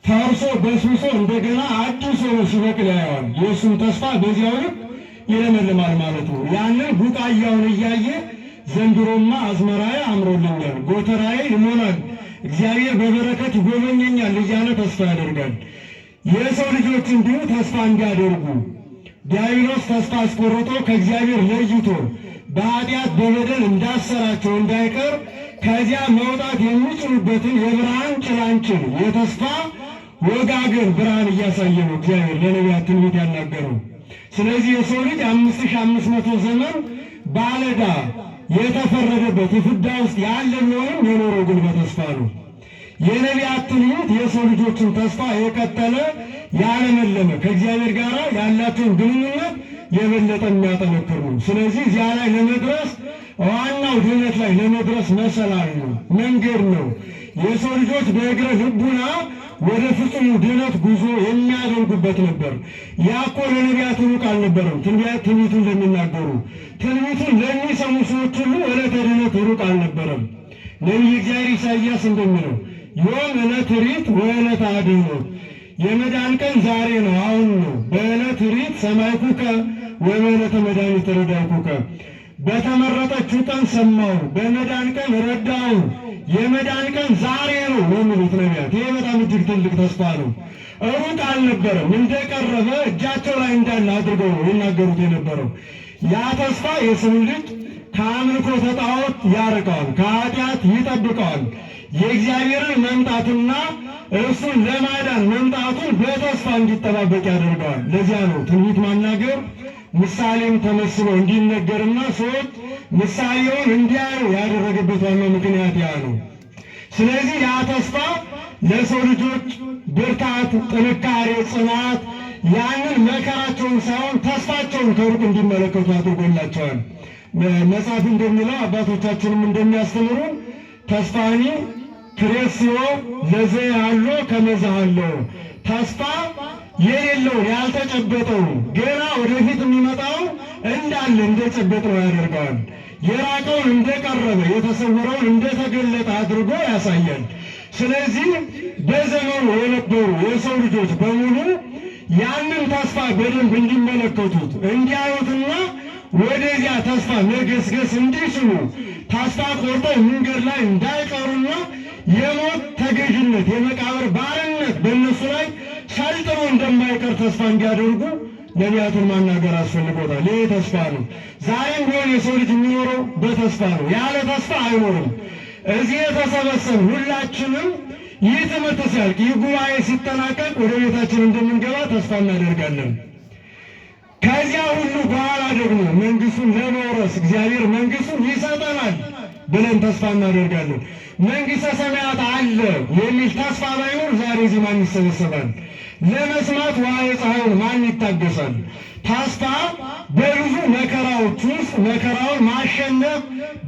ፈርሶ በስብሶ እንደገና አዲስ ሆኖ ሲበቅል ያየዋል። የእሱም ተስፋ በዚያው ልክ ይለመልማል ማለት ነው። ያንን ቡቃያውን እያየ ዘንድሮማ አዝመራዬ አምሮልኛል፣ ጎተራዬ ይሞላል፣ እግዚአብሔር በበረከት ይጎበኘኛል እያለ ተስፋ ያደርጋል። የሰው ልጆች እንዲሁ ተስፋ እንዲያደርጉ ዲያብሎስ ተስፋ አስቆርጦ ከእግዚአብሔር ለይቶ በኃጢአት በበደል እንዳሰራቸው እንዳይቀር ከዚያ መውጣት የሚችሉበትን የብርሃን ጭላንጭል የተስፋ ወጋገን ብርሃን እያሳየ ነው እግዚአብሔር ለነቢያት ትንቢት ያናገረው። ስለዚህ የሰው ልጅ 5500 ዘመን ባለዕዳ የተፈረደበት ፍዳ ውስጥ ያለ ቢሆንም የኖረው ግን በተስፋ ነው። የነቢያት ትንቢት የሰው ልጆችን ተስፋ የቀጠለ ያለመለመ ከእግዚአብሔር ጋር ያላቸውን ግንኙነት የበለጠ የሚያጠነክር ነው። ስለዚህ እዚያ ላይ ለመድረስ ዋናው ድነት ላይ ለመድረስ መሰላል ነው፣ መንገድ ነው። የሰው ልጆች በእግረ ልቡና ወደ ፍጹም ድነት ጉዞ የሚያደርጉበት ነበር። ያኮ ለነቢያት ሩቅ አልነበረም። ትንቢቱን ለሚናገሩ ትንቢቱን ለሚሰሙ ሰዎች ሁሉ ዕለተ ድነት ሩቅ አልነበረም። ነቢይ እግዚአብሔር ኢሳይያስ እንደሚለው ዮም ዕለት ሪት ወዕለተ አድኅኖት፣ የመዳን ቀን ዛሬ ነው፣ አሁን ነው። በዕለት ሪት ሰማዕኩከ ወበዕለተ መድኃኒት ረዳእኩከ፣ በተመረጠችው ቀን ሰማሁ፣ በመዳን ቀን ረዳሁ። የመዳን ቀን ዛሬ ነው የሚሉት ነቢያት። ይሄ በጣም እጅግ ትልቅ ተስፋ ነው። ሩቅ አልነበረም፣ እንደቀረበ እጃቸው ላይ እንዳለ አድርገው ነው ይናገሩት የነበረው። ያ ተስፋ የሰው ልጅ ከአምልኮተ ጣዖት ያርቀዋል፣ ከኃጢአት ይጠብቀዋል። የእግዚአብሔርን መምጣትና እርሱን ለማዳን መምጣቱን በተስፋ እንዲጠባበቅ ያደርገዋል። ለዚያ ነው ትንቢት ማናገር ምሳሌም ተመስሎ እንዲነገርና ሰዎች ምሳሌውን እንዲያዩ ያደረገበት ዋናው ምክንያት ያ ነው። ስለዚህ ያ ተስፋ ለሰው ልጆች ብርታት፣ ጥንካሬ፣ ጽናት ያንን መከራቸውን ሳይሆን ተስፋቸውን ከሩቅ እንዲመለከቱ አድርጎላቸዋል። መጽሐፍ እንደሚለው አባቶቻችንም እንደሚያስተምሩ ተስፋኒ ክሬስዮ ለዘያሎ ከመዛሃሎ ተስፋ የሌለውን ያልተጨበጠው ገና ወደፊት የሚመጣው እንዳለ እንደጨበጠው ያደርገዋል። የራቀውን እንደቀረበ የተሰወረውን እንደተገለጠ አድርጎ ያሳያል። ስለዚህ በዘመኑ የነበሩ የሰው ልጆች በሙሉ ያንን ተስፋ በደንብ እንዲመለከቱት እንዲያዩትና ወደዚያ ተስፋ መገስገስ እንዲችሉ ተስፋ ቆርጠው መንገድ ላይ እንዳይቀሩና የሞት ተገዥነት የመቃብር ባርነት በእነሱ ላይ ሰልጥኖ እንደማይቀር ተስፋ እንዲያደርጉ ነቢያቱን ማናገር አስፈልጎታል። ይህ ተስፋ ነው። ዛሬም ቢሆን የሰው ልጅ የሚኖረው በተስፋ ነው። ያለ ተስፋ አይኖርም። እዚህ የተሰበሰብ ሁላችንም ይህ ትምህርት ሲያልቅ ይህ ጉባኤ ሲጠናቀቅ ወደ ቤታችን እንደምንገባ ተስፋ እናደርጋለን። ከዚያ ሁሉ በኋላ ደግሞ መንግስቱን ለመውረስ እግዚአብሔር መንግስቱን ይሰጠናል ብለን ተስፋ እናደርጋለን። መንግሥተ ሰማያት አለ የሚል ተስፋ ባይኖር ዛሬ እዚህ ማን ይሰበሰባል? ለመስማት ዋየ ፀሐዩን ማን ይታገሳል? ተስፋ በብዙ መከራዎች ውስጥ መከራውን ማሸነፍ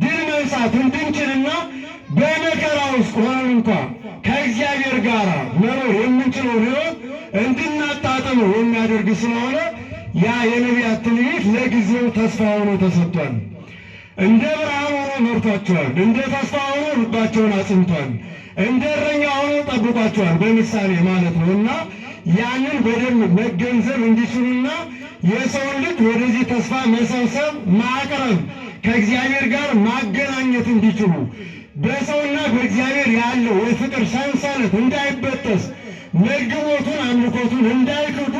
ድል መንሳት እንድንችልና በመከራ ውስጥ ሆነን እንኳ ከእግዚአብሔር ጋር መኖር የምንችለውን ሕይወት እንድናጣጥመው የሚያደርግ ስለሆነ ያ የነቢያት ትንቢት ለጊዜው ተስፋ ሆኖ ተሰጥቷል። እንደ ብርሃን ሆኖ መርቷቸዋል። እንደ ተስፋ ሆኖ ልባቸውን አጽንቷል። እንደ እረኛ ሆኖ ጠብቋቸዋል። በምሳሌ ማለት ነው እና ያንን በደንብ መገንዘብ እንዲችሉና የሰውን ልጅ ወደዚህ ተስፋ መሰብሰብ ማቅረብ ከእግዚአብሔር ጋር ማገናኘት እንዲችሉ በሰውና በእግዚአብሔር ያለው የፍቅር ሰንሰለት እንዳይበጠስ መግቦቱን አምልኮቱን እንዳይክዱ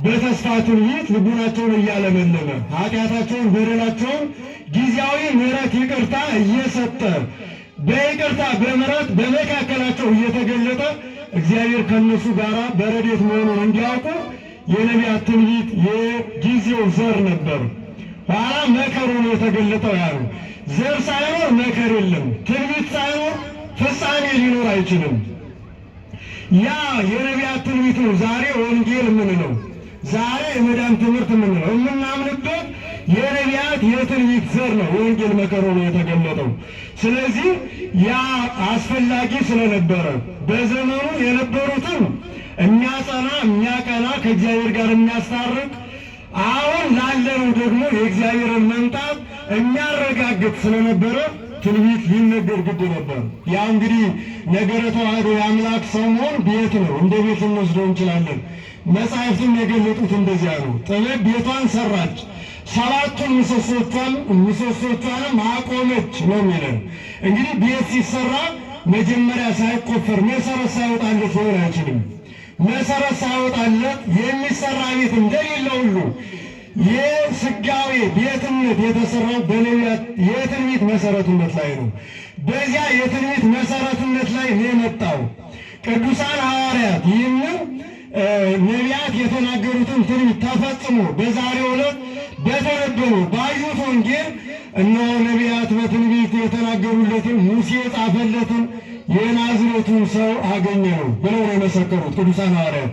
በተስፋ ትንቢት ልቡናቸውን እያለመለመ ኃጢአታቸውን በደላቸውን ጊዜያዊ ምሕረት ይቅርታ እየሰጠ በይቅርታ በምሕረት በመካከላቸው እየተገለጠ እግዚአብሔር ከነሱ ጋር በረድኤት መሆኑን እንዲያውቁ የነቢያት ትንቢት የጊዜው ዘር ነበር። ኋላ መከሩ ነው የተገለጠው። ያሉ ዘር ሳይኖር መከር የለም። ትንቢት ሳይኖር ፍጻሜ ሊኖር አይችልም። ያ የነቢያት ትንቢት ነው ዛሬ ወንጌል የምንለው፣ ዛሬ የመዳን ትምህርት የምንለው የምናምንበት የነቢያት የትንቢት ዘር ነው። የወንጌል መከሩ ነው የተገለጠው። ስለዚህ ያ አስፈላጊ ስለነበረ በዘመኑ የነበሩትን የሚያጸና የሚያቀና ከእግዚአብሔር ጋር የሚያስታርቅ አሁን ላለነው ደግሞ የእግዚአብሔርን መምጣት የሚያረጋግጥ ስለነበረ ትንቢት ሊነገር ግድ ነበር። ያ እንግዲህ ነገረ ተዋሕዶ የአምላክ ሰው መሆን ቤት ነው፣ እንደ ቤት እንወስደው እንችላለን። መጻሕፍትም የገለጡት እንደዚያ ነው። ጥበብ ቤቷን ሰራች፣ ሰባቱን ምሰሶቿንም አቆመች ነው የሚለን። እንግዲህ ቤት ሲሰራ መጀመሪያ ሳይቆፈር መሰረት ሳይወጣለት ሊሆን አይችልም። መሰረት ሳይወጣለት የሚሰራ ቤት እንደሌለ ሁሉ የሥጋዌ ቤትነት የተሰራው በነቢያት የትንቢት መሰረትነት ላይ ነው። በዚያ የትንቢት መሰረትነት ላይ ነው የመጣው። ቅዱሳን ሐዋርያት ይህንን ነቢያት የተናገሩትን ትንቢት ተፈጽሞ በዛሬው ዕለት በተነበበው ባዩት ወንጌል እነሆ ነቢያት በትንቢት የተናገሩለትን ሙሴ የጻፈለትን የናዝሬቱን ሰው አገኘነው ብለው ነው የመሰከሩት ቅዱሳን ሐዋርያት።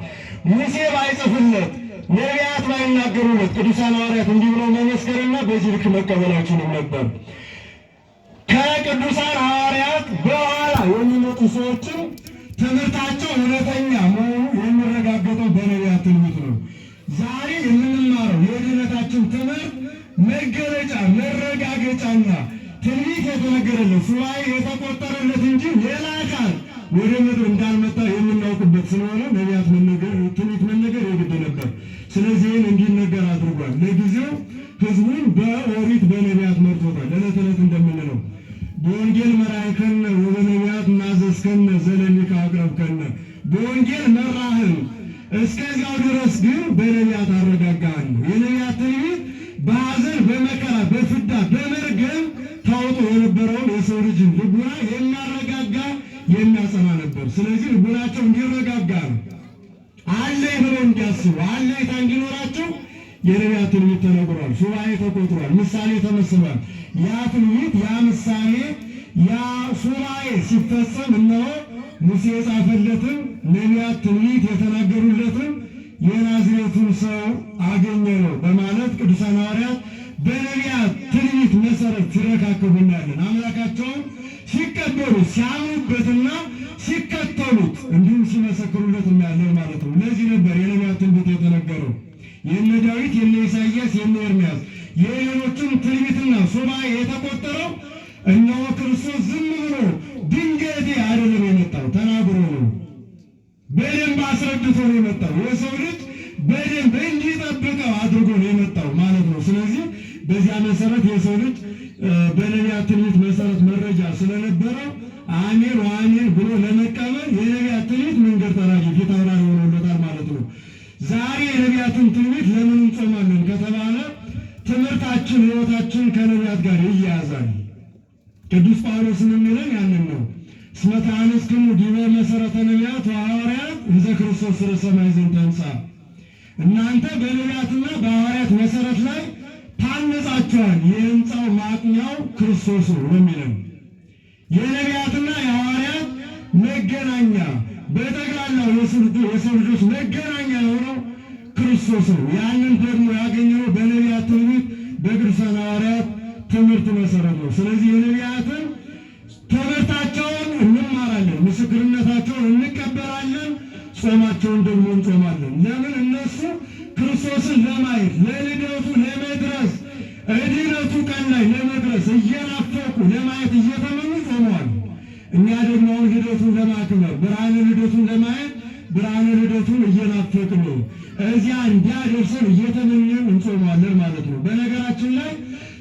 ሙሴ ባይጽፍለት ነቢያት ባይናገሩለት ቅዱሳን ሐዋርያት እንዲህ ብለው መመስከርና በዚህ ልክ መቀበላችንም ነበር። ከቅዱሳን ሐዋርያት በኋላ የሚመጡ ሰዎችም ትምህርታቸው እውነተኛ መሆኑ የሚረጋገጠው በነቢያት ትንቢት ነው። ዛሬ የምንማረው የድኅነታችን ትምህርት መገለጫ መረጋገጫና ትንቢት የተነገረለት ሱባኤ የተቆጠረለት እንጂ ሌላ አካል ወደ ምድር እንዳልመጣ የምናውቅበት ስለሆነ ነቢያት ትንቢት መነገር የግድ ነበር። ስለዚህም እንዲነገር አድርጓል። ለጊዜው ሕዝቡን በኦሪት በነቢያት መርቶታል። ዕለት ዕለት እንደምንለው በወንጌል መራሕከነ ወበነቢያት እናዘዝከነ ዘለሊከ አቅረብከነ፣ በወንጌል መራህን እስከዚያው ድረስ ግን በነቢያት አረጋጋህን። የነቢያት ትንቢት በሐዘን በመከራ በፍዳ በመርገም ታውጦ የነበረውን የሰው ልጅን ልቡና የሚያረጋጋ የሚያጸና ነበር። ስለዚህ ልቡናቸው እንዲረጋጋ ነው፣ አለኝ ብለው እንዲያስቡ አለኝታ እንዲኖራቸው የነቢያት ትንቢት ተነግሯል። ሱባኤ ተቆጥሯል። ምሳሌ ተመስሏል። ያ ትንቢት ያ ምሳሌ ያ ሱባኤ ሲፈጸም እነሆ ሙሴ የጻፈለትን ነቢያት ትንቢት የተናገሩለትን የናዝሬቱን ሰው አገኘ ነው በማለት ቅዱሳን ሐዋርያት በነቢያት ትንቢት መሰረት ሲረካከቡ እናያለን። አምላካቸውን ሲቀበሉ ሲያምኑበትና ሲከተሉት እንዲሁም ሲመሰክሩለት እናያለን ማለት ነው። ለዚህ ነበር የነቢያት ትንቢት የተነገረው። የነ ዳዊት፣ የነ ኢሳይያስ፣ የነ ኤርምያስ የሌሎችም ትንቢትና ሱባኤ የተቆጠረው እነሆ ክርስቶስ ዝም ብሎ ድንገቴ አይደለም የመጣው፣ ተናግሮ ነው። በደንብ አስረድቶ ነው የመጣው። የሰው ልጅ በደንብ እንዲጠብቀው አድርጎ ነው የመጣው ማለት ነው። ስለዚህ በዚያ መሰረት የሰው ልጅ በነቢያት ትንቢት መሰረት መረጃ ስለነበረው አሜን ወአሜን ብሎ ለመቀበል የነቢያት ትንቢት መንገድ ጠራጊ ፊት አውራሪ ሆኖለታል ማለት ነው። ዛሬ የነቢያትን ትንቢት ለምን እንጾማለን ከተባለ ትምህርታችን፣ ሕይወታችን ከነቢያት ጋር ይያያዛል። ቅዱስ ጳውሎስ የሚለን ያንን ነው። እስመ ተአንሥክሙ ዲበ መሰረተ ነቢያት ወሐዋርያት እንዘ ክርስቶስ ርዕሰ ሰማይ ዘእንተንሣ፣ እናንተ በነቢያትና በሐዋርያት መሰረት ላይ ታነጻችኋል፣ የሕንፃው ማቅኛው ክርስቶስ ነው የሚለን። የነቢያትና የሐዋርያት መገናኛ በጠቅላላው የሰው ልጆች መገናኛ የሆነው ክርስቶስ ነው። ያንን ደግሞ ያገኘነው በነቢያት ትንቢት በቅዱሳን ሐዋርያት ትምህርት መሰረት ነው። ስለዚህ የነቢያትን ትምህርታቸውን እንማራለን፣ ምስክርነታቸውን እንቀበላለን፣ ጾማቸውን ደግሞ እንጾማለን። ለምን? እነሱ ክርስቶስን ለማየት ለልደቱ ለመድረስ እድነቱ ቀን ላይ ለመድረስ እየናፈቁ ለማየት እየተመኙ ጾመዋል። እኛ ደግሞ አሁን ልደቱን ለማክበር ብርሃነ ልደቱን ለማየት ብርሃነ ልደቱን እየናፈቅን ነው። እዚያ እንዲያደርሰን እየተመኘን እንጾማለን ማለት ነው። በነገራችን ላይ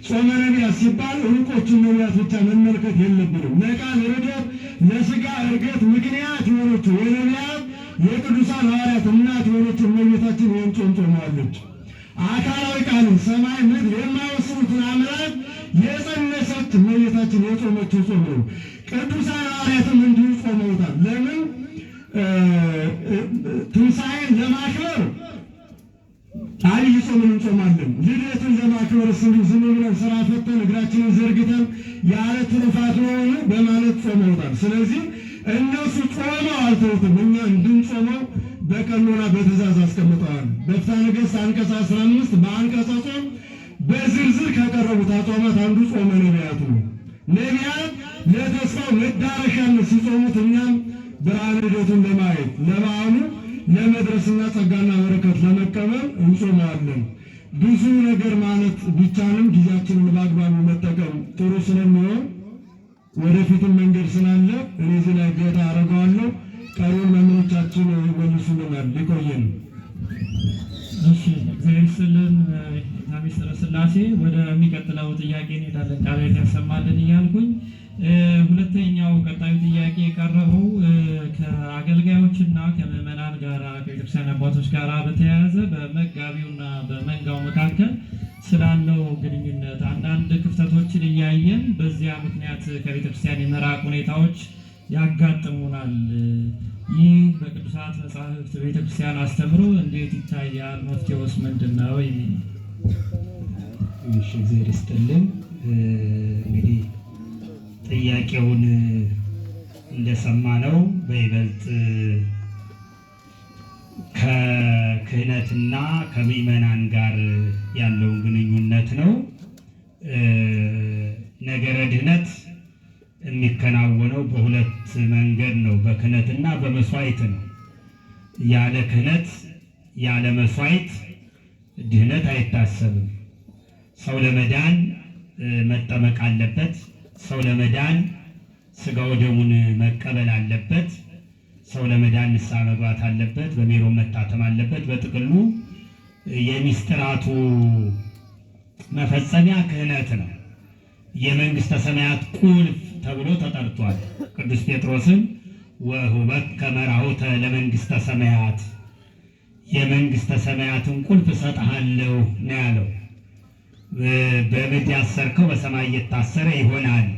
ጾመ ነቢያት ሲባል ሩቆችን ነቢያት ብቻ መመልከት የለብንም። ለቃል ርደት ለሥጋ እርገት ምክንያት የሆነችው የነቢያት የቅዱሳን ሐዋርያት እናት የሆነችው እመቤታችን ይህን ጾም ጾመዋለች። አካላዊ ቃልን ሰማይ ምድር የማይወስኑትን አምላክ የጸነሰች እመቤታችን የጾመችው ጾም ነው። ቅዱሳን ሐዋርያትም እንዲሁ ጾመውታል። ለምን? ትንሣኤን ለማክበር አብይ ጾምን እንጾማለን። ልደትን ለማክበር እንዲሁ ዝም ብለን ስራ ፈተን እግራችንን ዘርግተን ያለ ትሩፋት ነው በማለት ጾመውታል። ስለዚህ እነሱ ጾመው አልተውትም፣ እኛ እንድንጾመው በቀኖና በትእዛዝ አስቀምጠዋል። በፍትሐ ነገሥት አንቀጽ 15 በአንቀጸ ጾም በዝርዝር ከቀረቡት አጽዋማት አንዱ ጾመ ነቢያት ነው። ነቢያት ለተስፋው መዳረሻነት ሲጾሙት እኛም ብርሃነ ልደቱን ለማየት ለበዓሉ ለመድረስና ጸጋና በረከት ለመቀበል እንጾማለን። ብዙ ነገር ማለት ቢቻልም ጊዜያችንን በአግባቡ መጠቀም ጥሩ ስለሚሆን ወደፊትም መንገድ ስላለ እኔ እዚህ ላይ ገታ አደርገዋለሁ። ቀሪውን መምህሮቻችን ይመልሱልናል። ሊቆየን እሺ፣ እግዚአብሔር ይስጥልን። ሚስጥረ ሥላሴ ወደሚቀጥለው ጥያቄ እንሄዳለን። ቃል ያሰማልን እያልኩኝ ሁለተኛው ቀጣዩ ጥያቄ የቀረበው ከአገልጋዮችና ከምዕመናን ጋር ከቤተክርስቲያን አባቶች ጋር በተያያዘ በመጋቢውና በመንጋው መካከል ስላለው ግንኙነት አንዳንድ ክፍተቶችን እያየን በዚያ ምክንያት ከቤተክርስቲያን የመራቅ ሁኔታዎች ያጋጥሙናል። ይህ በቅዱሳት መጻሕፍት ቤተክርስቲያን አስተምሮ እንዴት ይታያል? መፍትሄውስ ምንድን ነው? እሺ፣ እግዚአብሔር ይስጥልን። እንግዲህ ጥያቄውን እንደሰማነው በይበልጥ ከክህነትና ከምዕመናን ጋር ያለውን ግንኙነት ነው። ነገረ ድህነት የሚከናወነው በሁለት መንገድ ነው፣ በክህነትና በመስዋዕት ነው። ያለ ክህነት ያለ መስዋዕት ድህነት አይታሰብም። ሰው ለመዳን መጠመቅ አለበት። ሰው ለመዳን ሥጋ ወደሙን መቀበል አለበት። ሰው ለመዳን ንስሐ መግባት አለበት። በሜሮን መታተም አለበት። በጥቅሉ የሚስጥራቱ መፈጸሚያ ክህነት ነው። የመንግሥተ ሰማያት ቁልፍ ተብሎ ተጠርቷል። ቅዱስ ጴጥሮስም ወሁበከ መራሁተ ለመንግሥተ ሰማያት፣ የመንግሥተ ሰማያትን ቁልፍ እሰጥሃለሁ ነው ያለው። በምድር ያሰርከው በሰማይ እየታሰረ ይሆናል፣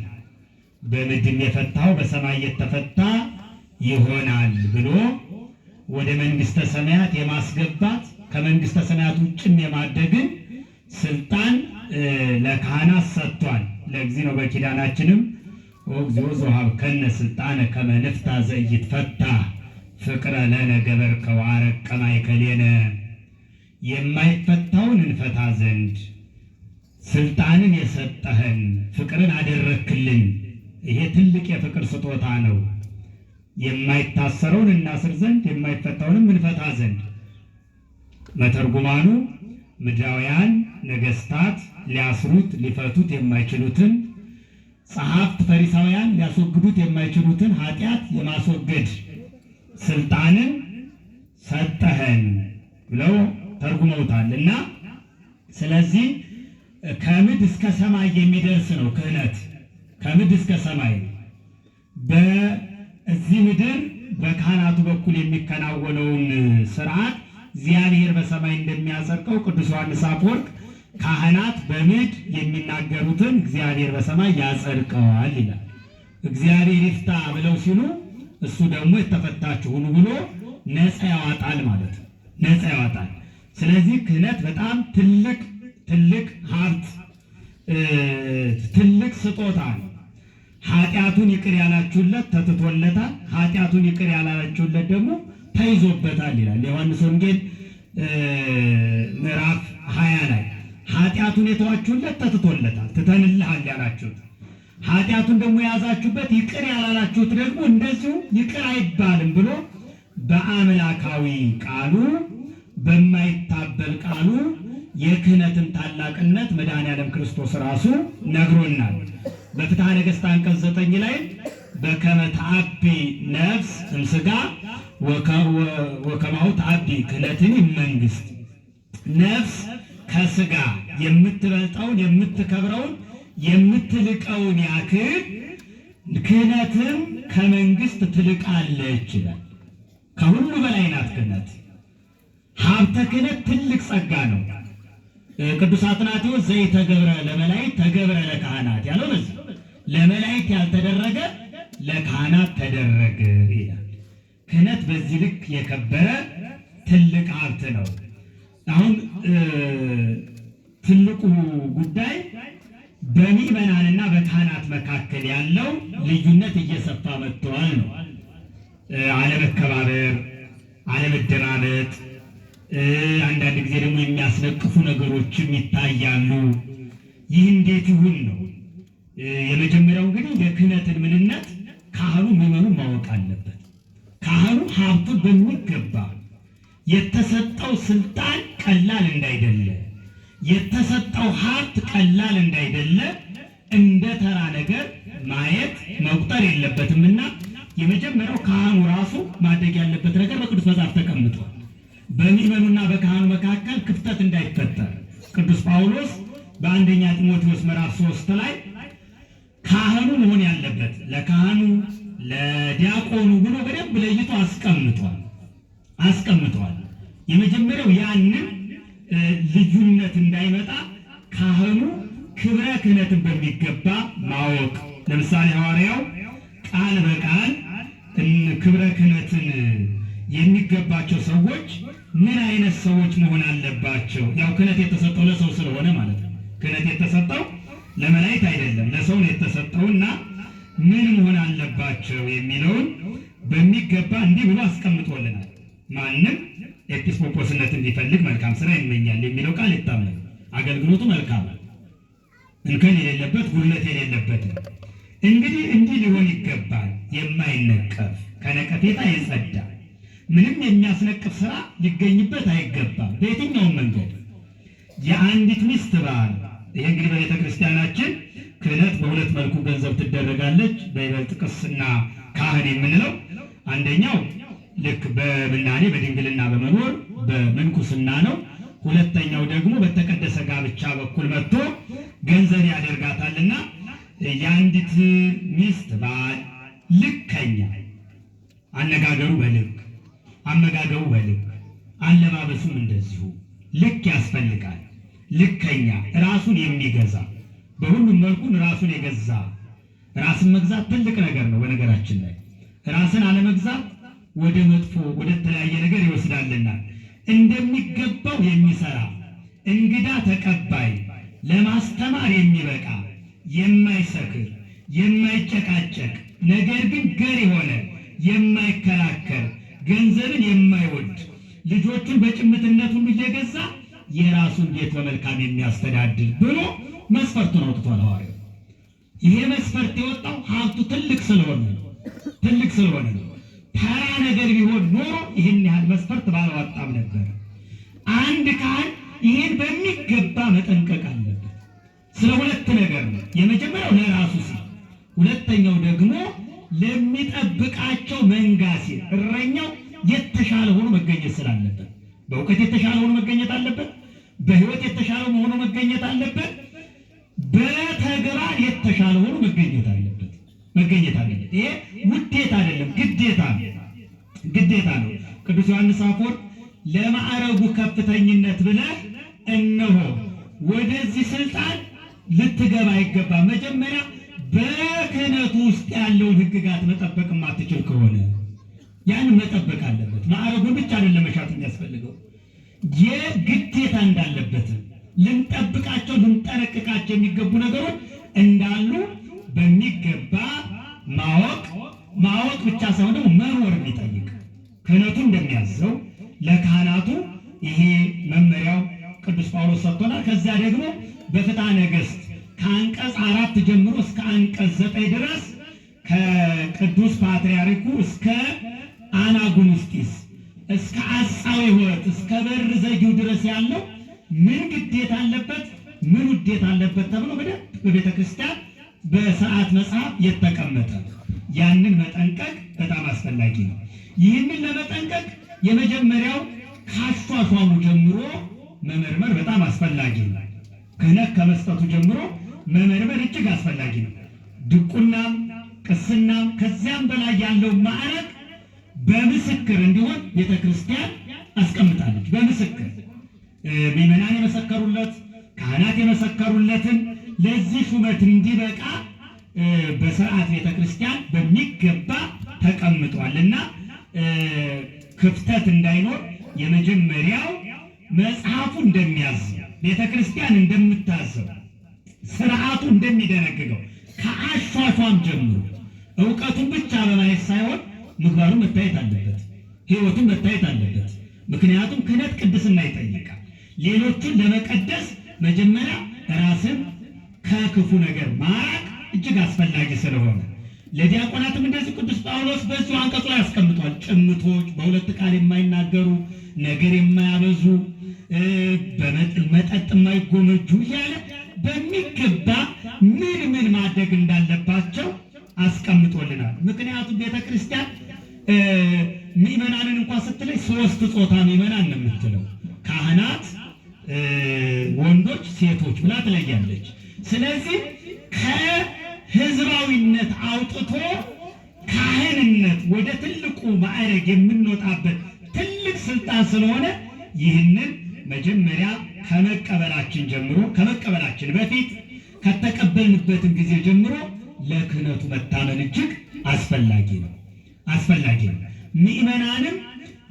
በምድር የፈታው በሰማይ እየተፈታ ይሆናል ብሎ ወደ መንግሥተ ሰማያት የማስገባት ከመንግሥተ ሰማያት ውጭም የማደግን ስልጣን ለካህናት ሰጥቷል። ለዚህ ነው በኪዳናችንም እግዚኦ ዘወሀብከነ ስልጣነ ከመ ንፍታ ዘኢይትፈታ ፍቅረ ለነ ገበርከ ወአረቀ ማእከሌነ፣ የማይፈታውን እንፈታ ዘንድ ስልጣንን የሰጠህን ፍቅርን አደረክልን ይሄ ትልቅ የፍቅር ስጦታ ነው። የማይታሰረውን እናስር ዘንድ የማይፈታውንም እንፈታ ዘንድ። መተርጉማኑ ምድራውያን ነገስታት ሊያስሩት ሊፈቱት የማይችሉትን፣ ጸሐፍት ፈሪሳውያን ሊያስወግዱት የማይችሉትን ኃጢአት የማስወገድ ስልጣንን ሰጠኸን ብለው ተርጉመውታል። እና ስለዚህ ከምድር እስከ ሰማይ የሚደርስ ነው ክህነት። ከምድር እስከ ሰማይ በዚህ ምድር በካህናቱ በኩል የሚከናወነውን ስርዓት እግዚአብሔር በሰማይ እንደሚያጸድቀው ቅዱስ ዮሐንስ አፈወርቅ ካህናት በምድር የሚናገሩትን እግዚአብሔር በሰማይ ያጸድቀዋል ይላል። እግዚአብሔር ይፍታ ብለው ሲሉ እሱ ደግሞ የተፈታችሁ ሁኑ ብሎ ነፃ ያወጣል ማለት ነው። ነፃ ያወጣል። ስለዚህ ክህነት በጣም ትልቅ ሀብት፣ ትልቅ ስጦታ ነው። ኃጢአቱን ይቅር ያላችሁለት ተትቶለታል፣ ኃጢአቱን ይቅር ያላላችሁለት ደግሞ ተይዞበታል ይላል ዮሐንስ ወንጌል ምዕራፍ 20 ላይ። ኃጢአቱን የተዋችሁለት ተትቶለታል፣ ትተንልሃል ያላችሁት፣ ኃጢአቱን ደግሞ የያዛችሁበት ይቅር ያላላችሁት ደግሞ እንደዚሁ ይቅር አይባልም ብሎ በአምላካዊ ቃሉ በማይታበል ቃሉ የክህነትን ታላቅነት መድኃኔዓለም ክርስቶስ ራሱ ነግሮናል። በፍትሐ ነገሥት አንቀጽ 9 ላይ በከመ ተአቢ ነፍስ እምሥጋ ወከማሁ ተአቢ ክህነትኒ እመንግሥት፣ ነፍስ ከሥጋ የምትበልጠውን የምትከብረውን የምትልቀውን ያክል ክህነትም ከመንግሥት ትልቃለች ይላል። ከሁሉ በላይ ናት ክህነት። ሀብተ ክህነት ትልቅ ጸጋ ነው። ቅዱስ አትናቴዎስ ዘይተገብረ ለመላእክት ተገብረ ለካህናት ያለው ለዚህ ለመላእክት ያልተደረገ ለካህናት ተደረገ ይላል። ክህነት በዚህ ልክ የከበረ ትልቅ ሀብት ነው። አሁን ትልቁ ጉዳይ በምዕመናንና በካህናት መካከል ያለው ልዩነት እየሰፋ መጥቷል ነው። አለመከባበር፣ አለመደማመጥ፣ አንዳንድ ጊዜ ደግሞ የሚያስነቅፉ ነገሮችም ይታያሉ። ይህ እንዴት ይሁን ነው? የመጀመሪያው እንግዲህ የክህነትን ምንነት ካህኑ ምዕመኑ ማወቅ አለበት። ካህኑ ሀብቱን በሚገባ የተሰጠው ስልጣን ቀላል እንዳይደለ፣ የተሰጠው ሀብት ቀላል እንዳይደለ እንደ ተራ ነገር ማየት መቁጠር የለበትምና የመጀመሪያው ካህኑ ራሱ ማድረግ ያለበት ነገር በቅዱስ መጽሐፍ ተቀምጧል። በምዕመኑና በካህኑ መካከል ክፍተት እንዳይፈጠር ቅዱስ ጳውሎስ በአንደኛ ጢሞቴዎስ ምዕራፍ 3 ላይ ካህኑ መሆን ያለበት ለካህኑ ለዲያቆኑ ብሎ በደንብ ለይቶ አስቀምጧል። የመጀመሪያው ያንን ልዩነት እንዳይመጣ ካህኑ ክብረ ክህነትን በሚገባ ማወቅ። ለምሳሌ ሐዋርያው ቃል በቃል ክብረ ክህነትን የሚገባቸው ሰዎች ምን አይነት ሰዎች መሆን አለባቸው? ያው ክህነት የተሰጠው ለሰው ስለሆነ ማለት ነው። ክህነት የተሰጠው ለመላእክት አይደለም፣ ለሰው ነው የተሰጠውና ምን መሆን አለባቸው የሚለውን በሚገባ እንዲህ ብሎ አስቀምጦልናል። ማንም ኤጲስቆጶስነት እንዲፈልግ መልካም ስራ ይመኛል የሚለው ቃል ይታመን። አገልግሎቱ መልካም እንከን የሌለበት ጉድለት የሌለበት እንግዲህ እንዲህ ሊሆን ይገባል። የማይነቀፍ ከነቀፌታ የጸዳ ምንም የሚያስነቅፍ ስራ ሊገኝበት አይገባም። በየትኛውም መንገድ የአንዲት ሚስት ባል። ይህ እንግዲህ በቤተ ክርስቲያናችን ክህነት በሁለት መልኩ ገንዘብ ትደረጋለች። በይበልጥ ቅስና ካህን የምንለው አንደኛው ልክ በምናኔ በድንግልና በመኖር በምንኩስና ነው። ሁለተኛው ደግሞ በተቀደሰ ጋብቻ በኩል መጥቶ ገንዘብ ያደርጋታልና የአንዲት ሚስት ባል ልከኛ፣ አነጋገሩ በልክ አመጋገቡ በልክ አለባበሱም እንደዚሁ ልክ ያስፈልጋል። ልከኛ ራሱን የሚገዛ በሁሉም መልኩ ራሱን የገዛ። ራስን መግዛት ትልቅ ነገር ነው። በነገራችን ላይ ራስን አለመግዛት ወደ መጥፎ ወደ ተለያየ ነገር ይወስዳልና እንደሚገባው የሚሰራ እንግዳ ተቀባይ፣ ለማስተማር የሚበቃ የማይሰክር የማይጨቃጨቅ ነገር ግን ገር የሆነ የማይከራከር ገንዘብን የማይወድ ልጆቹን በጭምትነት ሁሉ እየገዛ የራሱን ቤት በመልካም የሚያስተዳድር ብሎ መስፈርቱን አውጥቷል ሐዋርያው። ይሄ መስፈርት የወጣው ሀብቱ ትልቅ ስለሆነ ነው። ተራ ነገር ቢሆን ኖሮ ይህን ያህል መስፈርት ባላወጣም ነበር። አንድ ካህን ይህን በሚገባ መጠንቀቅ አለበት። ስለ ሁለት ነገር ነው። የመጀመሪያው ለራሱ ሲል፣ ሁለተኛው ደግሞ ለሚጠብቃቸው መንጋ ሲል። እረኛው የተሻለ ሆኖ መገኘት ስላለበት፣ በእውቀት የተሻለ ሆኖ መገኘት አለበት። በሕይወት የተሻለ ሆኖ መገኘት አለበት። በተግባር የተሻለ ሆኖ መገኘት አለበት። ይሄ ውዴታ አይደለም፣ ግዴታ ነው። ቅዱስ ዮሐንስ አፈወርቅ ለማዕረጉ ከፍተኝነት ብለህ እነሆ ወደዚህ ስልጣን ልትገባ አይገባም። መጀመሪያ በክህነቱ ውስጥ ያለውን ሕግጋት መጠበቅ የማትችል ከሆነ ያንን መጠበቅ አለበት። ማዕረጉን ብቻ አይደለም መሻት የሚያስፈልገው፣ የግዴታ እንዳለበት ልንጠብቃቸው ልንጠነቅቃቸው የሚገቡ ነገሮች እንዳሉ በሚገባ ማወቅ ብቻ ሳይሆን ደግሞ መኖር የሚጠይቅ ክህነቱ እንደሚያዘው ለካህናቱ ይሄ መመሪያው ቅዱስ ጳውሎስ ሰጥቶናል። ከዚያ ደግሞ በፍትሐ ነገሥት ከአንቀጽ 4 ጀምሮ እስከ አንቀጽ 9 ድረስ ከቅዱስ ፓትርያርኩ እስከ አናጉንስጢስ እስከ አጻዊ ሕይወት እስከ በር ዘጊው ድረስ ያለው ምን ግዴታ አለበት፣ ምን ውዴታ አለበት ተብሎ በደንብ በቤተ ክርስቲያን በሥርዓት መጽሐፍ የተቀመጠ፣ ያንን መጠንቀቅ በጣም አስፈላጊ ነው። ይህንን ለመጠንቀቅ የመጀመሪያው ካሿሿሙ ጀምሮ መመርመር በጣም አስፈላጊ ነው። ክህነት ከመስጠቱ ጀምሮ መመርመር እጅግ አስፈላጊ ነው። ድቁናም ቅስናም ከዚያም በላይ ያለው ማዕረግ በምስክር እንዲሆን ቤተ ክርስቲያን አስቀምጣለች። በምስክር ምዕመናን የመሰከሩለት፣ ካህናት የመሰከሩለትን ለዚህ ሹመት እንዲበቃ በሥርዓት ቤተ ክርስቲያን በሚገባ ተቀምጧል እና ክፍተት እንዳይኖር የመጀመሪያው መጽሐፉ እንደሚያዝ ቤተ ክርስቲያን እንደምታዘው ሥርዓቱ እንደሚደነግገው ከአሿሿም ጀምሮ እውቀቱን ብቻ በማየት ሳይሆን ምግባሩን መታየት አለበት፣ ሕይወቱን መታየት አለበት። ምክንያቱም ክህነት ቅድስና ይጠይቃል። ሌሎቹን ለመቀደስ መጀመሪያ ራስን ከክፉ ነገር ማራቅ እጅግ አስፈላጊ ስለሆነ ለዲያቆናትም እንደዚህ ቅዱስ ጳውሎስ በዚሁ አንቀጹ ላይ ያስቀምጧል። ጭምቶች፣ በሁለት ቃል የማይናገሩ፣ ነገር የማያበዙ፣ በመጠጥ የማይጎመጁ እያለ በሚገባ ምን ማድረግ እንዳለባቸው አስቀምጦልናል። ምክንያቱም ቤተ ክርስቲያን ምዕመናንን እንኳን ስትለይ 3 ጾታ ምዕመናን ነው የምትለው። ካህናት፣ ወንዶች፣ ሴቶች ብላ ትለያለች። ስለዚህ ከሕዝባዊነት አውጥቶ ካህንነት ወደ ትልቁ ማዕረግ የምንወጣበት ትልቅ ስልጣን ስለሆነ ይህንን መጀመሪያ ከመቀበላችን በፊት ከተቀበልንበትም ጊዜ ጀምሮ ለክህነቱ መታመን እጅግ አስፈላጊ ነው። ምዕመናንም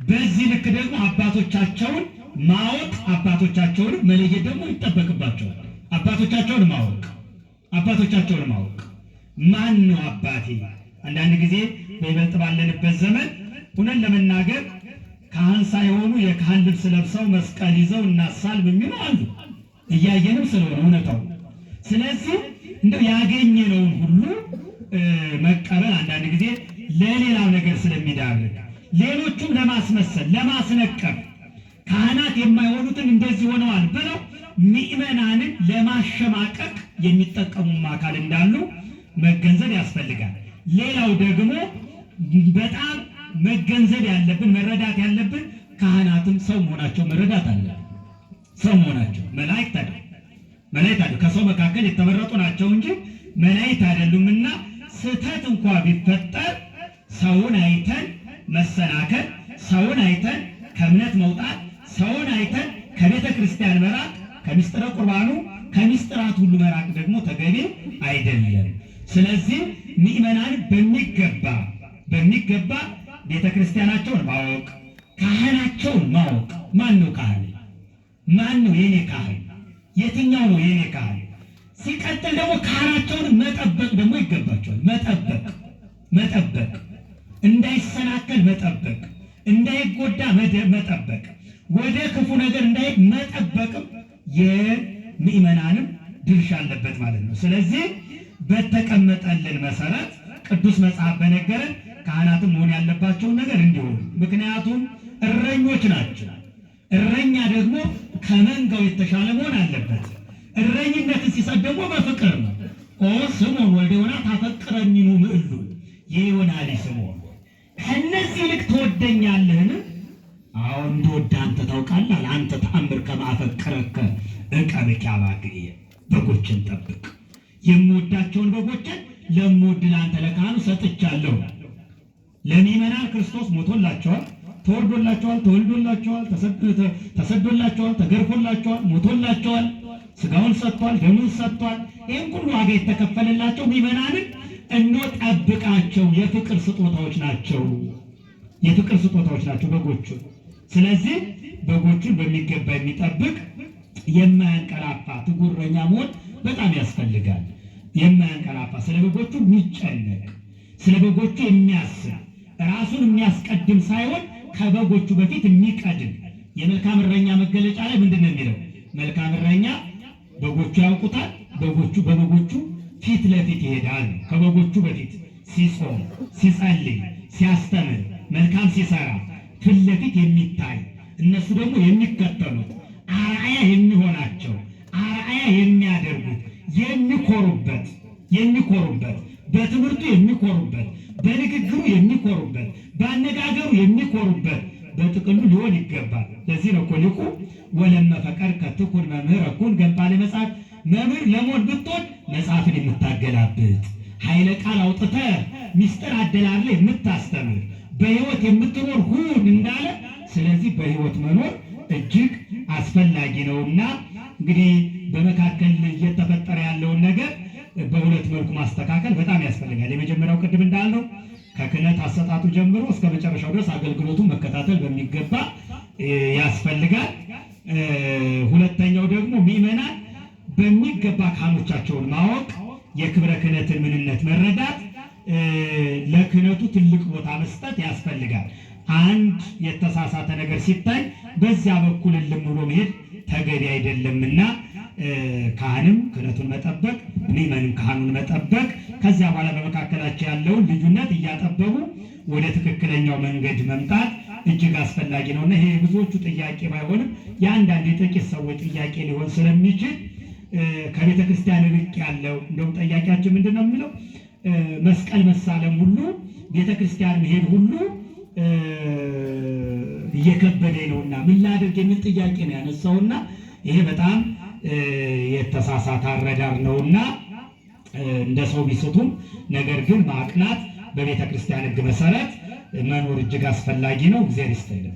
በዚህ ልክ ደግሞ አባቶቻቸውን ማወቅ፣ አባቶቻቸውን መለየት ደግሞ ይጠበቅባቸዋል። አባቶቻቸውን ማወቅ ማን ነው አባቴ? አንዳንድ ጊዜ በይበልጥ ባለንበት ዘመን ሁነን ለመናገር ካህን ሳይሆኑ የካህን ልብስ ለብሰው መስቀል ይዘው እናሳልም የሚሉ አሉ። እያየንም ስለሆነ እውነታው። ስለዚህ እንደው ያገኘነውን ሁሉ መቀበል አንዳንድ ጊዜ ለሌላው ነገር ስለሚዳርግ ሌሎቹም ለማስመሰል ለማስነቀፍ ካህናት የማይሆኑትን እንደዚህ ሆነዋል ብለው ምዕመናንን ለማሸማቀቅ የሚጠቀሙም አካል እንዳሉ መገንዘብ ያስፈልጋል። ሌላው ደግሞ በጣም መገንዘብ ያለብን መረዳት ያለብን ካህናትም ሰው መሆናቸው መረዳት አለብን። ሰው መሆናቸው መላእክት አይደሉም። ከሰው መካከል የተመረጡ ናቸው እንጂ መላእክት አይደሉምና ስህተት እንኳ ቢፈጠር ሰውን አይተን መሰናከል፣ ሰውን አይተን ከእምነት መውጣት፣ ሰውን አይተን ከቤተ ክርስቲያን መራቅ፣ ከምስጢረ ቁርባኑ ከምስጢራት ሁሉ መራቅ ደግሞ ተገቢ አይደለም። ስለዚህ ምዕመናን በሚገባ ቤተ ክርስቲያናቸውን ማወቅ፣ ካህናቸውን ማወቅ። ማን ነው ካህን? ማን ነው የኔ ካህን? የትኛው ነው የኔ ካህን? ሲቀጥል ደግሞ ካህናቸውን መጠበቅ ደግሞ ይገባቸዋል። መጠበቅ እንዳይሰናከል መጠበቅ፣ እንዳይጎዳ መጠበቅ፣ ወደ ክፉ ነገር እንዳይሄድ መጠበቅም የምዕመናንም ድርሻ አለበት ማለት ነው። ስለዚህ በተቀመጠልን መሰረት ቅዱስ መጽሐፍ በነገረን ካህናትም መሆን ያለባቸውን ነገር እንዲሆኑ። ምክንያቱም እረኞች ናቸው። እረኛ ደግሞ ከመንጋው የተሻለ መሆን አለበት። እረኝነትን ሲሰጥ ደግሞ በፍቅር ነው። ኦ ስምዖን ወልደ ዮና ታፈቅረኒኑ ምዕሉ፣ የዮና ልጅ ስምዖን ከእነዚህ ይልቅ ትወደኛለህን? አዎ እንደወድህ አንተ ታውቃለህ። አንተ ተአምር ከማፈቅረከ እቀብኪ አባግዕ፣ በጎችን ጠብቅ። የምወዳቸውን በጎችን ለምወድ ለአንተ ለካህኑ ሰጥቻለሁ። ለምእመናን ክርስቶስ ሞቶላቸዋል፣ ተወርዶላቸዋል፣ ተወልዶላቸዋል፣ ተሰዶላቸዋል፣ ተገርፎላቸዋል፣ ሞቶላቸዋል፣ ስጋውን ሰጥቷል፣ ደሙን ሰጥቷል። ይህም ሁሉ ዋጋ የተከፈለላቸው ምእመናንን እንጠብቃቸው። የፍቅር ስጦታዎች ናቸው፣ የፍቅር ስጦታዎች ናቸው በጎቹ። ስለዚህ በጎቹን በሚገባ የሚጠብቅ የማያንቀላፋ ትጉህ እረኛ መሆን በጣም ያስፈልጋል። የማያንቀላፋ ስለ በጎቹ የሚጨነቅ ስለ በጎቹ የሚያስብ ራሱን የሚያስቀድም ሳይሆን ከበጎቹ በፊት የሚቀድም። የመልካም እረኛ መገለጫ ላይ ምንድን ነው የሚለው? መልካም እረኛ በጎቹ ያውቁታል፣ በበጎቹ ፊት ለፊት ይሄዳል። ከበጎቹ በፊት ሲጾም፣ ሲጸልይ፣ ሲያስተምር፣ መልካም ሲሰራ ፊት ለፊት የሚታይ እነሱ ደግሞ የሚከተሉት አርአያ የሚሆናቸው አርአያ የሚያደርጉት የሚኮሩበት በትምህርቱ የሚኮሩበት በንግግሩ የሚኮሩበት በአነጋገሩ የሚኮሩበት በጥቅሉ ሊሆን ይገባል። ለዚህ ነው እኮ ሊቁ ወለመ ፈቀድከ ትኩን መምህረ ኩን ገባሬ መጽሐፍ፣ መምህር ለመሆን ብትሆን መጽሐፍን የምታገላብጥ ኃይለ ቃል አውጥተህ ሚስጥር አደላለ የምታስተምር በሕይወት የምትኖር ሁን እንዳለ። ስለዚህ በሕይወት መኖር እጅግ አስፈላጊ ነውና እንግዲህ በመካከል እየተፈጠረ ያለውን ነገር በሁለት መልኩ ማስተካከል በጣም ያስፈልጋል። የመጀመሪያው ቅድም እንዳልነው ከክህነት አሰጣጡ ጀምሮ እስከ መጨረሻው ድረስ አገልግሎቱን መከታተል በሚገባ ያስፈልጋል። ሁለተኛው ደግሞ ምእመናን በሚገባ ካህኖቻቸውን ማወቅ፣ የክብረ ክህነትን ምንነት መረዳት፣ ለክህነቱ ትልቅ ቦታ መስጠት ያስፈልጋል። አንድ የተሳሳተ ነገር ሲታይ በዚያ በኩል እልም ብሎ መሄድ ተገቢ አይደለምና ካህንም ክህነቱን መጠበቅ፣ ምእመንም ካህኑን መጠበቅ፣ ከዚያ በኋላ በመካከላቸው ያለውን ልዩነት እያጠበቡ ወደ ትክክለኛው መንገድ መምጣት እጅግ አስፈላጊ ነውና ይሄ ብዙዎቹ ጥያቄ ባይሆንም የአንዳንድ የጥቂት ሰዎች ጥያቄ ሊሆን ስለሚችል ከቤተ ክርስቲያን ርቅ ያለው እንደውም ጠያቂያችን ምንድን ነው የሚለው መስቀል መሳለም ሁሉ ቤተ ክርስቲያን መሄድ ሁሉ እየከበደ ነውና ምን ላድርግ የሚል ጥያቄ ነው ያነሳውና ይሄ በጣም የተሳሳተ አረዳር ነውና እንደ ሰው ቢስቱም ነገር ግን ማቅናት በቤተ ክርስቲያን ሕግ መሰረት መኖር እጅግ አስፈላጊ ነው። እግዚአብሔር ይስጥልን።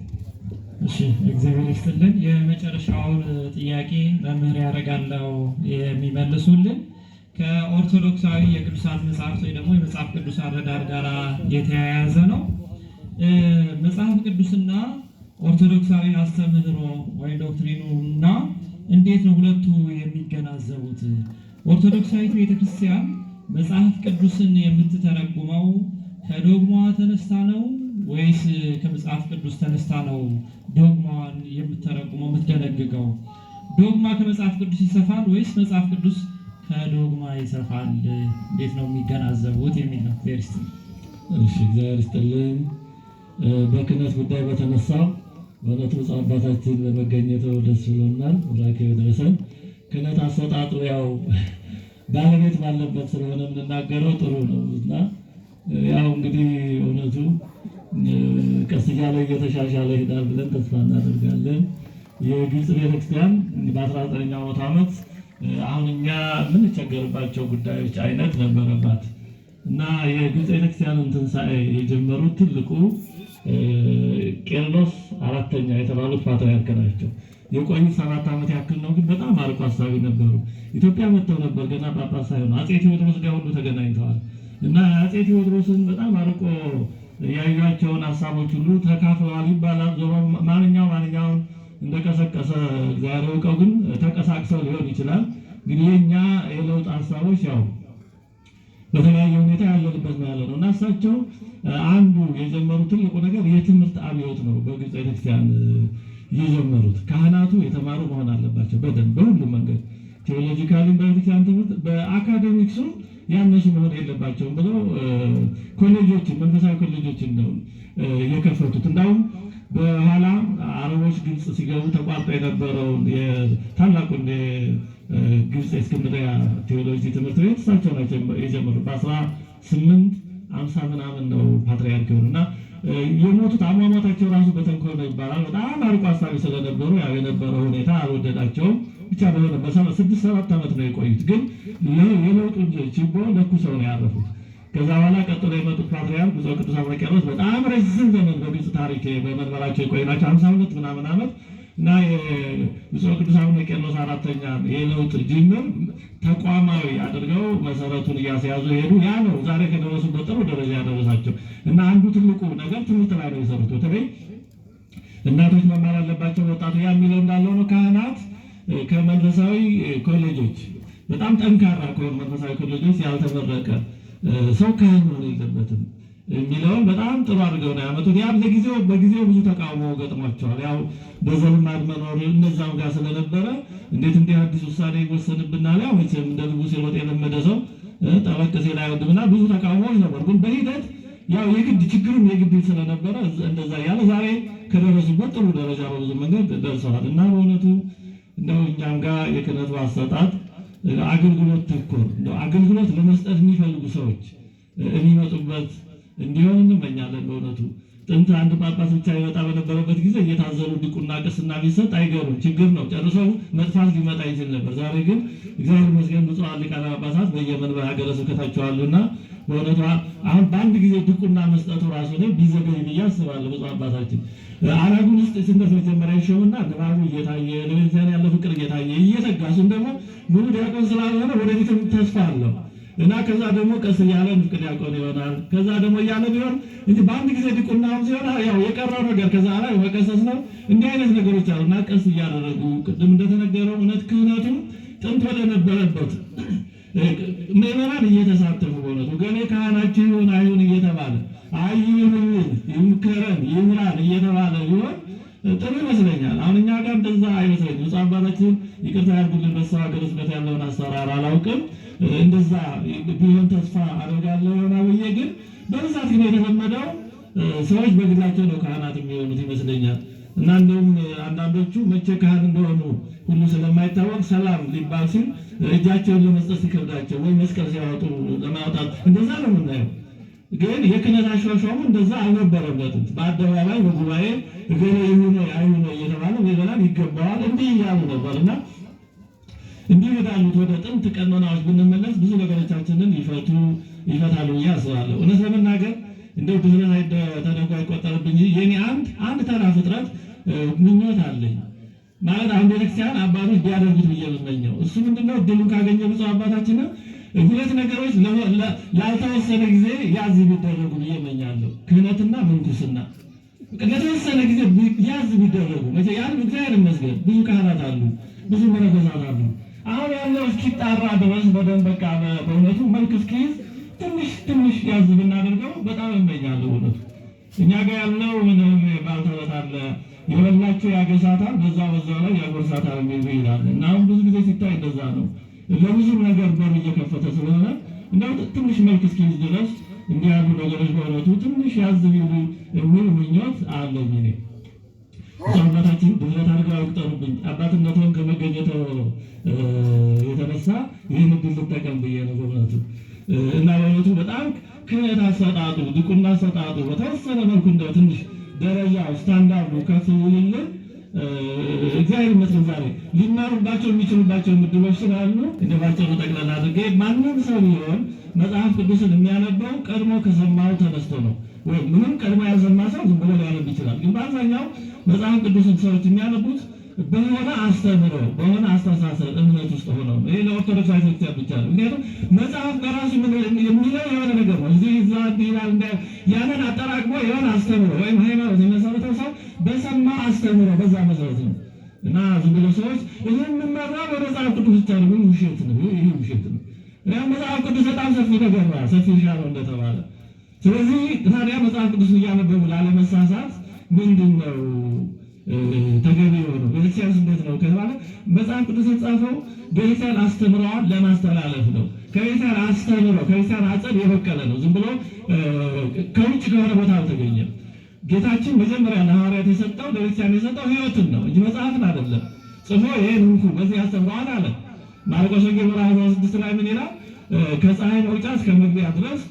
እሺ እግዚአብሔር ይስጥልን። የመጨረሻውን ጥያቄ መምህር ያደርጋለው የሚመልሱልን ከኦርቶዶክሳዊ የቅዱሳት መጽሐፍት ወይ ደግሞ የመጽሐፍ ቅዱስ አረዳድ ጋር የተያያዘ ነው። መጽሐፍ ቅዱስና ኦርቶዶክሳዊ አስተምህሮ ወይ ዶክትሪኑ እና እንዴት ነው ሁለቱ የሚገናዘቡት? ኦርቶዶክሳዊት ቤተክርስቲያን መጽሐፍ ቅዱስን የምትተረጉመው ከዶግማ ተነስታ ነው ወይስ ከመጽሐፍ ቅዱስ ተነስታ ነው ዶግማን የምትተረጉመው የምትደነግገው? ዶግማ ከመጽሐፍ ቅዱስ ይሰፋል ወይስ መጽሐፍ ቅዱስ ከዶግማ ይሰፋል? እንዴት ነው የሚገናዘቡት የሚል ነው። እሺ እግዚአብሔር ይስጥልን። በክህነት ጉዳይ በተነሳው በእውነቱ ብፁዕ አባታችን በመገኘቱ ደስ ብሎናል። ቡራኬው ይድረሰን። ክህነት አሰጣጡ ያው ባለቤት ባለበት ስለሆነ የምንናገረው ጥሩ ነው እና ያው እንግዲህ እውነቱ ቀስ እያለ እየተሻሻለ ይሄዳል ብለን ተስፋ እናደርጋለን። የግብፅ ቤተክርስቲያን በ19ኛው መቶ ዓመት አሁን እኛ የምንቸገርባቸው ጉዳዮች አይነት ነበረባት እና የግብፅ ቤተክርስቲያንን ትንሣኤ የጀመሩት ትልቁ ቄርሎስ አራተኛ የተባሉት ፓትርያርክ ናቸው። የቆዩት 7 ዓመት ያክል ነው፣ ግን በጣም አርቆ ሀሳቢ ነበሩ። ኢትዮጵያ መጥተው ነበር ገና ጳጳስ ሳይሆኑ አፄ ቴዎድሮስ ጋር ሁሉ ተገናኝተዋል እና አፄ ቴዎድሮስን በጣም አርቆ ያዩቸውን ሀሳቦች ሁሉ ተካፍለዋል ይባላል። ዞሮ ማንኛውን እንደቀሰቀሰ እግዚአብሔር ያውቀው፣ ግን ተቀሳቅሰው ሊሆን ይችላል። ግን የኛ የለውጥ ሀሳቦች ያው በተለያየ ሁኔታ ያለንበት ነው ያለ ነው እና እሳቸው አንዱ የጀመሩት ትልቁ ነገር የትምህርት አብዮት ነው። በግብፅ ቤተክርስቲያን የጀመሩት ካህናቱ የተማሩ መሆን አለባቸው በደንብ በሁሉም መንገድ ቴዎሎጂካሊ በቤተክርስቲያን ትምህርት በአካዴሚክሱ ያነሱ መሆን የለባቸውም ብለው ኮሌጆችን መንፈሳዊ ኮሌጆችን ነው የከፈቱት። እንዳውም በኋላ አረቦች ግብፅ ሲገቡ ተቋርጦ የነበረውን የታላቁን ግብፅ የእስክንድርያ ቴዎሎጂ ትምህርት ቤት እሳቸው ናቸው የጀመሩት። በ1850 ምናምን ነው ፓትርያርክ የሆኑ እና የሞቱት አሟሟታቸው ራሱ በተንኮል ነው ይባላል። በጣም አርቆ አሳቢ ስለነበሩ ያው የነበረው ሁኔታ አልወደዳቸውም። ብቻ በሆነ በ6-7 ዓመት ነው የቆዩት። ግን የለውጡን ችቦ ለኩሰው ነው ያረፉት። ከዛ በኋላ ቀጥሎ የመጡት ፓትርያርክ ብፁዕ ቅዱስ አቡነ ቄርሎስ በጣም ረዥም ዘመን በግብፅ ታሪክ በመንበራቸው የቆዩ ናቸው፣ 52 ምናምን ዓመት እና ብፁዕ ቅዱስ አቡነ ቄርሎስ አራተኛ የለውጥ ጅምር ተቋማዊ አድርገው መሰረቱን እያስያዙ ሄዱ። ያ ነው ዛሬ ከደረሱበት ጥሩ ደረጃ ያደረሳቸው እና አንዱ ትልቁ ነገር ትምህርት ላይ ነው የሰሩት። በተለይ እናቶች መማር አለባቸው፣ ወጣቱ ያ የሚለው እንዳለው ነው። ካህናት ከመንፈሳዊ ኮሌጆች በጣም ጠንካራ ከሆኑ መንፈሳዊ ኮሌጆች ያልተመረቀ ሰው ካህን መሆን የለበትም የሚለውን በጣም ጥሩ አድርገው ነው ያመጡት። ያም በጊዜው ብዙ ተቃውሞ ገጥሟቸዋል። ያው በዘልማድ መኖር እነዛም ጋር ስለነበረ እንዴት እንዲህ አዲስ ውሳኔ ይወሰንብናል፣ ያው መቼም እንደ ንጉሥ የሮጥ የለመደ ሰው ጠበቅ ሲል አይወድምና ብዙ ተቃውሞዎች ነበሩ። ግን በሂደት ያው የግድ ችግሩም የግድ ስለነበረ እንደዛ ያለ ዛሬ ከደረሱበት ጥሩ ደረጃ በብዙ መንገድ ደርሰዋል እና በእውነቱ እንደው እኛም ጋር የክህነቱ አሰጣጥ አገልግሎት ተኮር አገልግሎት ለመስጠት የሚፈልጉ ሰዎች የሚመጡበት እንዲሆን እንመኛለን። በእውነቱ ጥንት አንድ ጳጳስ ብቻ ይመጣ በነበረበት ጊዜ እየታዘሉ ዲቁና ቅስና ቢሰጥ አይገሩም፣ ችግር ነው፣ ጨርሶ መጥፋት ሊመጣ ይችል ነበር። ዛሬ ግን እግዚአብሔር ይመስገን ብፁዓን ሊቃነ ጳጳሳት በየመንበረ ሀገረ ስብከታቸው አሉና በእውነቱ አሁን በአንድ ጊዜ ዲቁና መስጠቱ ራሱ ላይ ቢዘገይ ብዬ አስባለሁ። ብፁዕ አባታችን አራጉን ውስጥ ስንደት መጀመሪያ ይሾምና ንባቡ እየታየ ለቤተክርስቲያን ያለው ፍቅር እየታየ እየተጋሱን ደግሞ ሙሉ ዲያቆን ስላልሆነ ወደፊትም ተስፋ አለው እና ከዛ ደግሞ ቀስ እያለ ንፍቅ ዲያቆን ይሆናል። ከዛ ደግሞ እያለ ቢሆን እንጂ በአንድ ጊዜ ዲቁናም ሲሆን ያው የቀረው ነገር ከዛ ላይ መቀሰስ ነው። እንዲህ አይነት ነገሮች አሉና ቀስ እያደረጉ ቅድም እንደተነገረው እውነት ክህነቱ ጥንት ወደ ነበረበት ምዕመናን እየተሳተፉ በእውነቱ ገሌ ካህናችሁ ይሁን አይሁን እየተባለ አይሁን ይምከረን ይምራን እየተባለ ቢሆን ጥሩ ይመስለኛል። አሁን እኛ ጋር እንደዛ አይመስለኝም። ብፁዕ አባታችን ይቅርታ ያድርጉልን፣ በሰው ሀገረ ስብከት ያለውን አሰራር አላውቅም። እንደዛ ቢሆን ተስፋ አደርጋለሁ ይሆናል ብዬ ግን በብዛት ግን የተለመደው ሰዎች በግላቸው ነው ካህናት የሚሆኑት ይመስለኛል። እና እንደውም አንዳንዶቹ መቼ ካህን እንደሆኑ ሁሉ ስለማይታወቅ ሰላም ሊባል ሲል እጃቸውን ለመስጠት ሲከብዳቸው ወይ መስቀል ሲያወጡ ለማውጣት እንደዛ ነው የምናየው። ግን የክህነት አሿሿሙ እንደዛ አልነበረበትም። በአደባባይ በጉባኤ እገሌ ይሁን አይሁን እየተባለ ምዕመናን ይገባዋል እንዲህ እያሉ ነበርና እንዲህ ወዳሉት ወደ ጥንት ቀኖናዎች ብንመለስ ብዙ ነገሮቻችንን ይፈታሉ ብዬ አስባለሁ። እውነት ለመናገር እንደው ድህነት ተደርጎ አይቆጠርብኝ። የኔ አንድ ተራ ፍጥረት ምኞት አለኝ ማለት አሁን ቤተክርስቲያን አባቶች ቢያደርጉት ብዬ የምመኘው እሱ ምንድነው? እድሉን ካገኘ ብፁዕ አባታችን ሁለት ነገሮች ላልተወሰነ ጊዜ ያዝ ቢደረጉ ብዬ እመኛለሁ። ክህነትና ምንኩስና ለተወሰነ ጊዜ ያዝ ቢደረጉ መቼ ያን እግዚአብሔር ይመስገን ብዙ ካህናት አሉ፣ ብዙ መነኮሳት አሉ። አሁን ያለው እስኪጣራ ድረስ በደንብ በቃ በእውነቱ መልክ እስኪይዝ ትንሽ ያዝ ብናደርገው በጣም እመኛለሁ። እውነቱ እኛ ጋር ያለው ምንም ባልተረት አለ የበላቸው ያገሳታል፣ በዛው ላይ ያጎርሳታል የሚል ይላል እና አሁን ብዙ ጊዜ ሲታይ እንደዛ ነው። ለብዙ ነገር በር እየከፈተ ስለሆነ እንደው ትንሽ መልክ እስኪይዝ ድረስ እንዲህ ያሉ ነገሮች በእውነቱ ትንሽ ያዝ ቢሉ የሚል ምኞት አለኝ እኔ። አባታችን ድፍረት አድርገው አይቁጠሩብኝ። አባትነቱን ከመገኘቱ የተነሳ ይህን እድል ልጠቀም ብዬ ነው በእውነቱ እና በእውነቱ በጣም ክህነት አሰጣጡ ዲቁና አሰጣጡ በተወሰነ መልኩ እንደው ትንሽ ደረጃው ስታንዳርዱ ከፍ ይልልን እግዚአብሔር ይመስገን። ዛሬ ሊማሩባቸው የሚችሉባቸው ምድቦች ስላሉ እንደ ባጭሩ ጠቅላላ አድርጌ ማንም ሰው ቢሆን መጽሐፍ ቅዱስን የሚያነበው ቀድሞ ከሰማው ተነስቶ ነው። ወይ ምንም ቀድሞ ያልሰማ ሰው ዝም ብሎ ሊያነብ ይችላል። ግን በአብዛኛው መጽሐፍ ቅዱስን ሰዎች የሚያነቡት በሆነ አስተምሮ በሆነ አስተሳሰብ እምነት ውስጥ ሆነው ነው። ይሄ ለኦርቶዶክስ ቤተክርስቲያን ብቻ ነው። ምክንያቱም መጽሐፍ በራሱ የሚለው የሆነ ነገር ነው። እዚህ እዛ ይላል ያንን አጠራቅሞ የሆነ አስተምሮ ወይም ሃይማኖት የመሰረተው ሰው በሰማ አስተምሮ በዛ መሰረት ነው እና ዝም ብሎ ሰዎች ይህን የምንመራው በመጽሐፍ ቅዱስ ብቻ ነው። ምን ውሸት ነው! ይሄ ውሸት ነው። መጽሐፍ ቅዱስ በጣም ሰፊ ነገር ነው፣ ሰፊ እርሻ ነው እንደተባለ። ስለዚህ ታዲያ መጽሐፍ ቅዱስ እያነበቡ ላለመሳሳት ምንድን ነው ተገቢ የሆነው። ቤተክርስቲያን እንዴት ነው ከተባለ መጽሐፍ ቅዱስ የተጻፈው ቤተክርስቲያን አስተምረዋል ለማስተላለፍ ነው። ከቤተክርስቲያን አስተምረው ከቤተክርስቲያን አጸድ የበቀለ ነው። ዝም ብሎ ከውጭ ከሆነ ቦታ አልተገኘም። ጌታችን መጀመሪያ ለሐዋርያት የሰጠው ለቤተክርስቲያን የሰጠው ሕይወትን ነው እንጂ መጽሐፍን አይደለም። ጽፎ ይሄን እንኩ በዚህ አስተምረዋል አለ። ማርቆስ ወንጌል ምዕራፍ 16 ላይ ምን ይላል? ከፀሐይ መውጫ እስከ መግቢያ ድረስ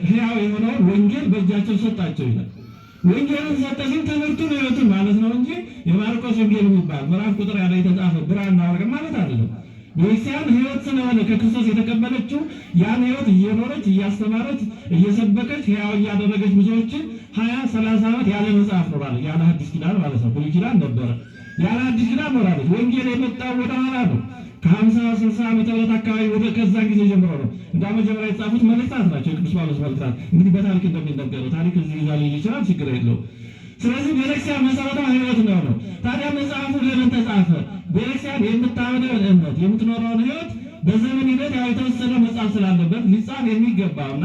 ሕያው የሆነውን ወንጌል በእጃቸው ሰጣቸው ይላል። ወንጌልን ሰጠ ሲል ትምህርቱን ሕይወቱን ማለት ነው እንጂ የማርቆስ ወንጌል የሚባል ምዕራፍ ቁጥር ያለ የተጻፈ ብራና ወርቅ ማለት አይደለም። ቤተክርስቲያን ሕይወት ስለሆነ ከክርስቶስ የተቀበለችው ያን ሕይወት እየኖረች እያስተማረች እየሰበከች ሕያው እያደረገች ብዙዎችን 20-30 ዓመት ያለ መጽሐፍ ኖራለች። ያለ አዲስ ኪዳን ማለት ነው። ብሉይ ኪዳን ነበረ፣ ያለ አዲስ ኪዳን ኖራለች። ወንጌል የመጣው ወደ ኋላ ነው። ከ50-60 ዓመተ ምህረት አካባቢ ወደ ከዛን ጊዜ ጀምሮ ነው። እንደ መጀመሪያ የተጻፉት መልእክታት ናቸው። የቅዱስ ጳውሎስ መልእክታት እንግዲህ በታሪክ እንደሚነገረው ታሪክ እዚህ ይዛ ሊል ይችላል፣ ችግር የለው። ስለዚህ ቤተክርስቲያን መሰረታዊ ሕይወት ነው። ታዲያ መጽሐፉ ለምን ተጻፈ? ቤተክርስቲያን የምታምነውን እምነት የምትኖረውን ሕይወት በዘመን ሂደት ያው የተወሰነ መጽሐፍ ስላለበት ሊጻፍ የሚገባውና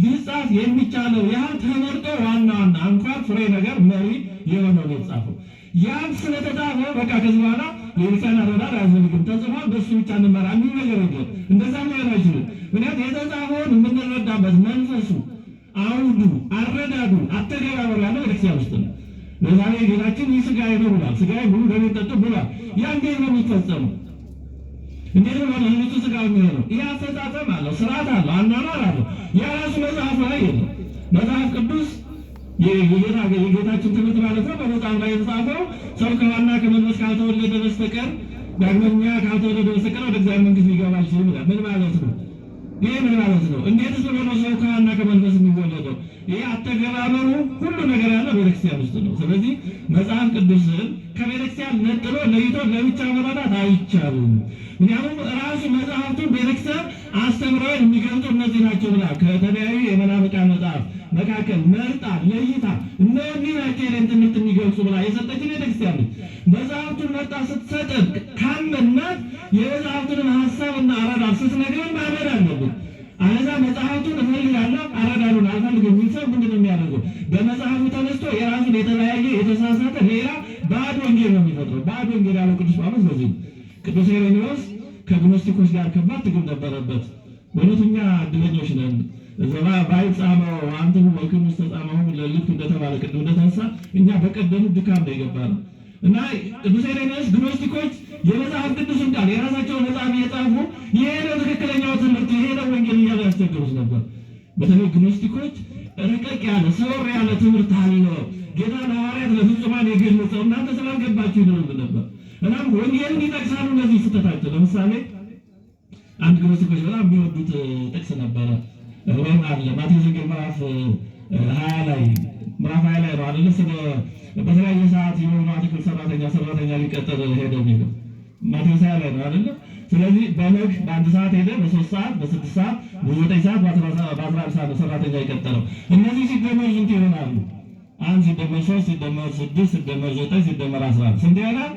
ሊጻፍ የሚቻለው ያህል ተመርጦ ዋና ዋና አንኳር ፍሬ ነገር መሪ የሆነው ነው የተጻፈው። ያን ስለተጻፈ በቃ ከዚህ በኋላ የቤተክርስቲያን አረዳድ አያስፈልግም፣ ተጽፏል፣ በሱ ብቻ እንመራ የሚል ነገር የለም። እንደዛም ሊሆን አይችልም። ምክንያቱም የተጻፈውን የምንረዳበት መንፈሱ፣ አውዱ፣ አረዳዱ፣ አተገባበሩ ያለው ቤተክርስቲያን ውስጥ ነው። ለዛሬ ጌታችን ይህ ሥጋዬ ነው ብሏል። ሥጋዬ ብሉ ደሜን ጠጡ ብሏል። ያ እንዴት ነው የሚፈጸመው? እንዴት ነው ለህይወቱ ሥጋ የሚሆነው? ይህ አፈጻጸም አለው፣ ስርዓት አለው፣ አኗኗር አለው። ያ ራሱ መጽሐፍ ላይ የለም። መጽሐፍ ቅዱስ የጌታችን ትምህርት ማለት ነው። በመጽሐፍ ላይ የተጻፈው ሰው ከዋና ከመንፈስ ካልተወለደ በስተቀር ዳግመኛ ካልተወለደ በስተቀር ወደ እግዚአብሔር መንግሥት ሊገባ አይችልም ይላል። ምን ማለት ነው? ይህ ምን ማለት ነው? እንዴት ብሎ ነው ሰው ከዋና ከመንፈስ የሚወለደው? ይህ አተገባበሩ ሁሉ ነገር ያለው ቤተክርስቲያን ውስጥ ነው። ስለዚህ መጽሐፍ ቅዱስን ከቤተክርስቲያን ነጥሎ ለይቶ ለብቻ መረዳት አይቻልም። ምክንያቱም ራሱ መጽሐፍቱን ቤተክርስቲያን አስተምረውን የሚገልጡ እነዚህ ናቸው ብላ ከተለያዩ የመናፍቃን መጽሐፍ መካከል መርጣ ለይታ እነዚህ ናቸው የኔን ትምህርት የሚገልጹ ብላ የሰጠችን ቤተክርስቲያን ነች። መጽሐፍቱን መርጣ ስትሰጠን ካመናት የመጽሐፍቱንም ሀሳብና አረዳድ ስትነግረን ማመን አለብን። አለዛ መጽሐፍቱን እፈልጋለሁ አረዳዱን አልፈልግም የሚል ሰው ምንድን ነው የሚያደርገው? በመጽሐፉ ተነስቶ የራሱን የተለያየ የተሳሳተ ሌላ ባዕድ ወንጌል ነው የሚፈጥረው። ባዕድ ወንጌል ያለው ቅዱስ ጳውሎስ በዚህ ነው። ቅዱስ ሄሬኔዎስ ከግኖስቲኮች ጋር ከባድ ትግል ነበረበት። በእውነተኛ እድለኞች ነን። ዘባ ባይጻመው አንተም ወክም ተጻመው ለልክ እንደተባለ ቅድም እንደተነሳ እኛ በቀደሙ ድካም ነው የገባነው እና ቅዱስ ሄሬኔዎስ ግኖስቲኮች የመጽሐፍ ቅዱስን ቃል የራሳቸውን መጽሐፍ እየጻፉ ይሄ ነው ትክክለኛው ትምህርት ይሄ ነው ወንጌል እያሉ ያስቸግሩት ነበር። በተለይ ግኖስቲኮች ረቀቅ ያለ ሰወር ያለ ትምህርት አለው ጌታ ለሐዋርያት ለፍጹማን የገለጸው እናንተ ስላልገባችሁ ይሉን ነበር። እናም ወንጌልን ይጠቅሳሉ። እነዚህ ስህተታቸው ለምሳሌ አንድ ግኖስቲኮች በጣም የሚወዱት ጥቅስ ነበረ ወይም አለ ማቴዎስ ወንጌል ምዕራፍ 20 ላይ ነው አይደለ? ስለ በተለያየ ሰዓት የሆኑ አትክልት ሰራተኛ ሊቀጠር ሄደ የሚለው ማቴዎስ 20 ላይ ነው አይደለ? ስለዚህ በነግ በአንድ ሰዓት ሄደ፣ በ3 ሰዓት፣ በ6 ሰዓት፣ በ9 ሰዓት፣ በ11 ሰዓት ሰራተኛ የቀጠረው። እነዚህ ሲደመር ስንት ይሆናሉ? 1 ሲደመር 3 ሲደመር 6 ሲደመር 9 ሲደመር 11 ስንት ይሆናል?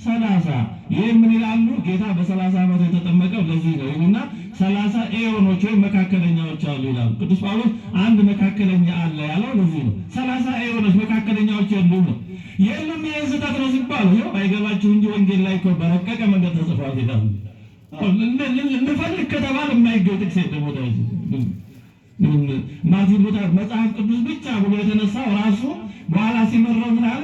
30። ይህ ምን ይላሉ? ጌታ በ30 ዓመት የተጠመቀው ለዚህ ነው ይሉና 30 ኤዮኖች ወይም መካከለኛዎች አሉ ይላሉ። ቅዱስ ጳውሎስ አንድ መካከለኛ አለ ያለው ለዚህ ነው። 30 ኤዮኖች መካከለኛዎች የሉም ነው። የሉም ይህ ስህተት ነው ሲባሉ ይኸው አይገባችሁ እንጂ ወንጌል ላይ እኮ በረቀቀ መንገድ ተጽፏል ይላሉ። እንፈልግ ከተባለ የማይገኝ ጥቅስ የለም። ወዳጅ ማርቲን ሉተር መጽሐፍ ቅዱስ ብቻ ብሎ የተነሳው ራሱ በኋላ ሲመረው ምን አለ?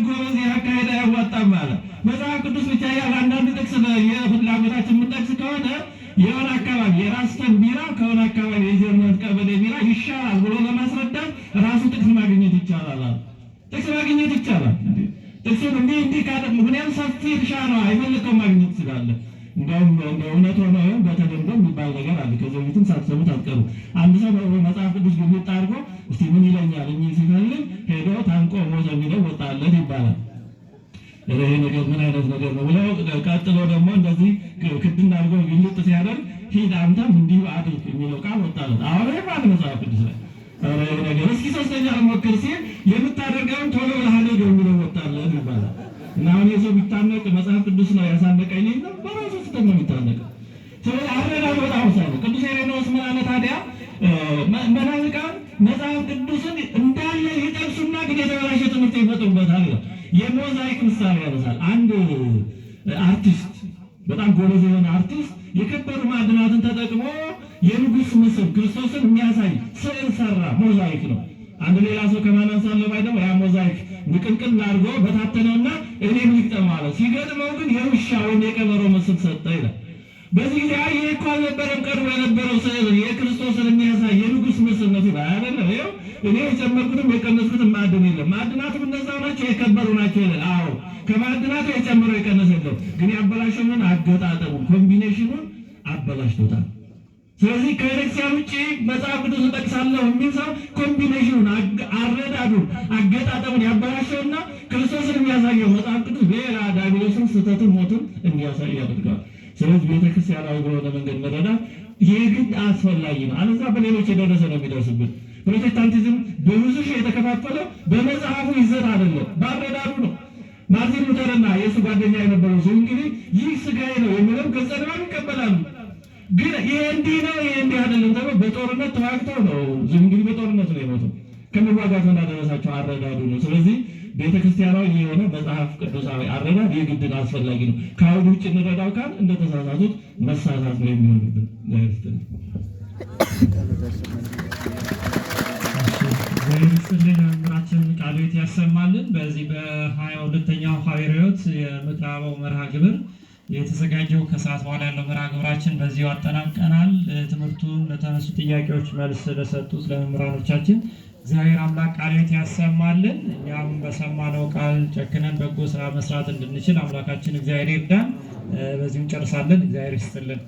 ጎበዝ አካሄድ አያዋጣም አለ። መጽሐፍ ቅዱስ ብቻ ያለ አንዳንድ ጥቅስ የፍላጎታችን የምንጠቅስ ከሆነ የሆነ አካባቢ የራስተን ቢራ ከሆነ አካባቢ የጀርመን ቀበሌ ቢራ ይሻላል ብሎ ለማስረዳት ራሱ ጥቅስ ማግኘት ይቻላል። ጥቅስ ማግኘት ይቻላል። ጥቅሱን እንዲህ ካለ ምክንያቱም ሰፊ እርሻ ነው አይፈልቀው ማግኘት ይችላል። እንደውም እውነት ሆነ በተለምዶ የሚባል ነገር አለ። ከዚህ በፊትም ሳትሰሙት አትቀሩ። አንድ ሰው መጽሐፍ ቅዱስ ግልጥ አድርጎ እስቲ ምን ይለኛል የሚል ሲፈልግ ሄዶ ታንቆ ሞተ የሚለው ወጣለት ይባላል። ይሄ ነገር ምን አይነት ነገር ነው ብለው ቀጥሎ ደግሞ እንደዚህ ክድና አድርጎ ግልጥ ሲያደርግ ሂድ አንተም እንዲሁ አድርግ የሚለው ቃል ወጣለት። አሁን ይሄ ማለት መጽሐፍ ቅዱስ ላይ ይሄ ነገር እስኪ ሶስተኛ ሞክር ሲል የምታደርገውን ቶሎ ብለህ አድርግ የሚለው ወጣለት ይባላል። እና አሁን የሰው ቢታነቅ መጽሐፍ ቅዱስ ነው ያሳነቀኝ ነው በራሱ ስተም ነው የሚታነቀው። ስለዚህ አረዳድ በጣም ወሳኝ ነው። ቅዱስ ሄሬኔዎስ ምን አለ ታዲያ? መናፍቃን መጽሐፍ ቅዱስን እንዳለ ይጠቅሱና ግን የተበላሸ ትምህርት ይፈጥሩበታል። የሞዛይክ ምሳሌ ያነሳል። አንድ አርቲስት በጣም ጎበዝ የሆነ አርቲስት የከበሩ ማዕድናትን ተጠቅሞ የንጉሥ ምስል ክርስቶስን የሚያሳይ ስዕል ሰራ። ሞዛይክ ነው። አንድ ሌላ ሰው ከማናንሳለ ባይደው ያ ሞዛይክ ንቅንቅን አድርጎ በታተነውና እኔም ልግጠም አለ። ሲገጥመው ግን የውሻ ወይም የቀበሮ ምስል ሰጠ ይላል። በዚህ ጊዜ ይህ እኮ አልነበረም ቀድሞ የነበረው ስዕል የክርስቶስን የሚያሳይ የንጉሥ ምስል ነው ሲል አይደለም። ይኸው እኔ የጨመርኩትም የቀነስኩትም ማዕድን የለም፣ ማዕድናትም እነዛው ናቸው የከበሩ ናቸው ይላል። አዎ ከማዕድናቱ የጨመረው የቀነሰ የለም፣ ግን ያበላሸውን አገጣጠሙን ኮምቢኔሽኑን አበላሽቶታል። ስለዚህ ከቤተክርስቲያን ውጭ መጽሐፍ ቅዱስ ጠቅሳለሁ የሚል ሰው ኮምቢኔሽኑን አረዳዱን አገጣጠሙን ያበላሸውና ክርስቶስን የሚያሳየው መጽሐፍ ቅዱስ ሌላ ዲያብሎስን ስህተትን ሞትን እንዲያሳይ ያደርጋል። ስለዚህ ቤተክርስቲያናዊ በሆነ መንገድ መረዳት የግድ አስፈላጊ ነው። አለዛ በሌሎች የደረሰ ነው የሚደርስብን። ፕሮቴስታንቲዝም በብዙ ሺህ የተከፋፈለው በመጽሐፉ ይዘት አይደለም፣ ባረዳዱ ነው። ማርቲን ሉተርና የእሱ ጓደኛ የነበረው ሰው እንግዲህ ይህ ስጋዬ ነው የሚለው ገጸ ንባብ ይቀበላሉ። ግን ይሄ እንዲህ ነው ይሄ እንዲህ አይደለም ተብሎ በጦርነት ተዋግተው ነው እንግዲህ በጦርነት ነው የሞተው። ከመዋጋት እንዳደረሳቸው አረዳዱ ነው። ስለዚህ ቤተክርስቲያናዊ የሆነ መጽሐፍ ቅዱሳዊ አረዳድ የግድን አስፈላጊ ነው። ከአውድ ውጭ እንረዳው ካል እንደተሳሳቱት መሳሳት ነው የሚሆንብን። ዘይርስልን መምህራችን ቃለ ሕይወት ያሰማልን። በዚህ በ22ኛው ሐዋርያዊ ሕይወት የምክረ አበው መርሃ ግብር የተዘጋጀው ከሰዓት በኋላ ያለው መርሃ ግብራችን በዚሁ አጠናቀናል። ትምህርቱን ለተነሱ ጥያቄዎች መልስ ለሰጡት ለመምህራኖቻችን እግዚአብሔር አምላክ ቃለ ሕይወት ያሰማልን። እኛም በሰማነው ቃል ጨክነን በጎ ስራ መስራት እንድንችል አምላካችን እግዚአብሔር ይርዳን። በዚሁ እንጨርሳለን። እግዚአብሔር ይስጥልን።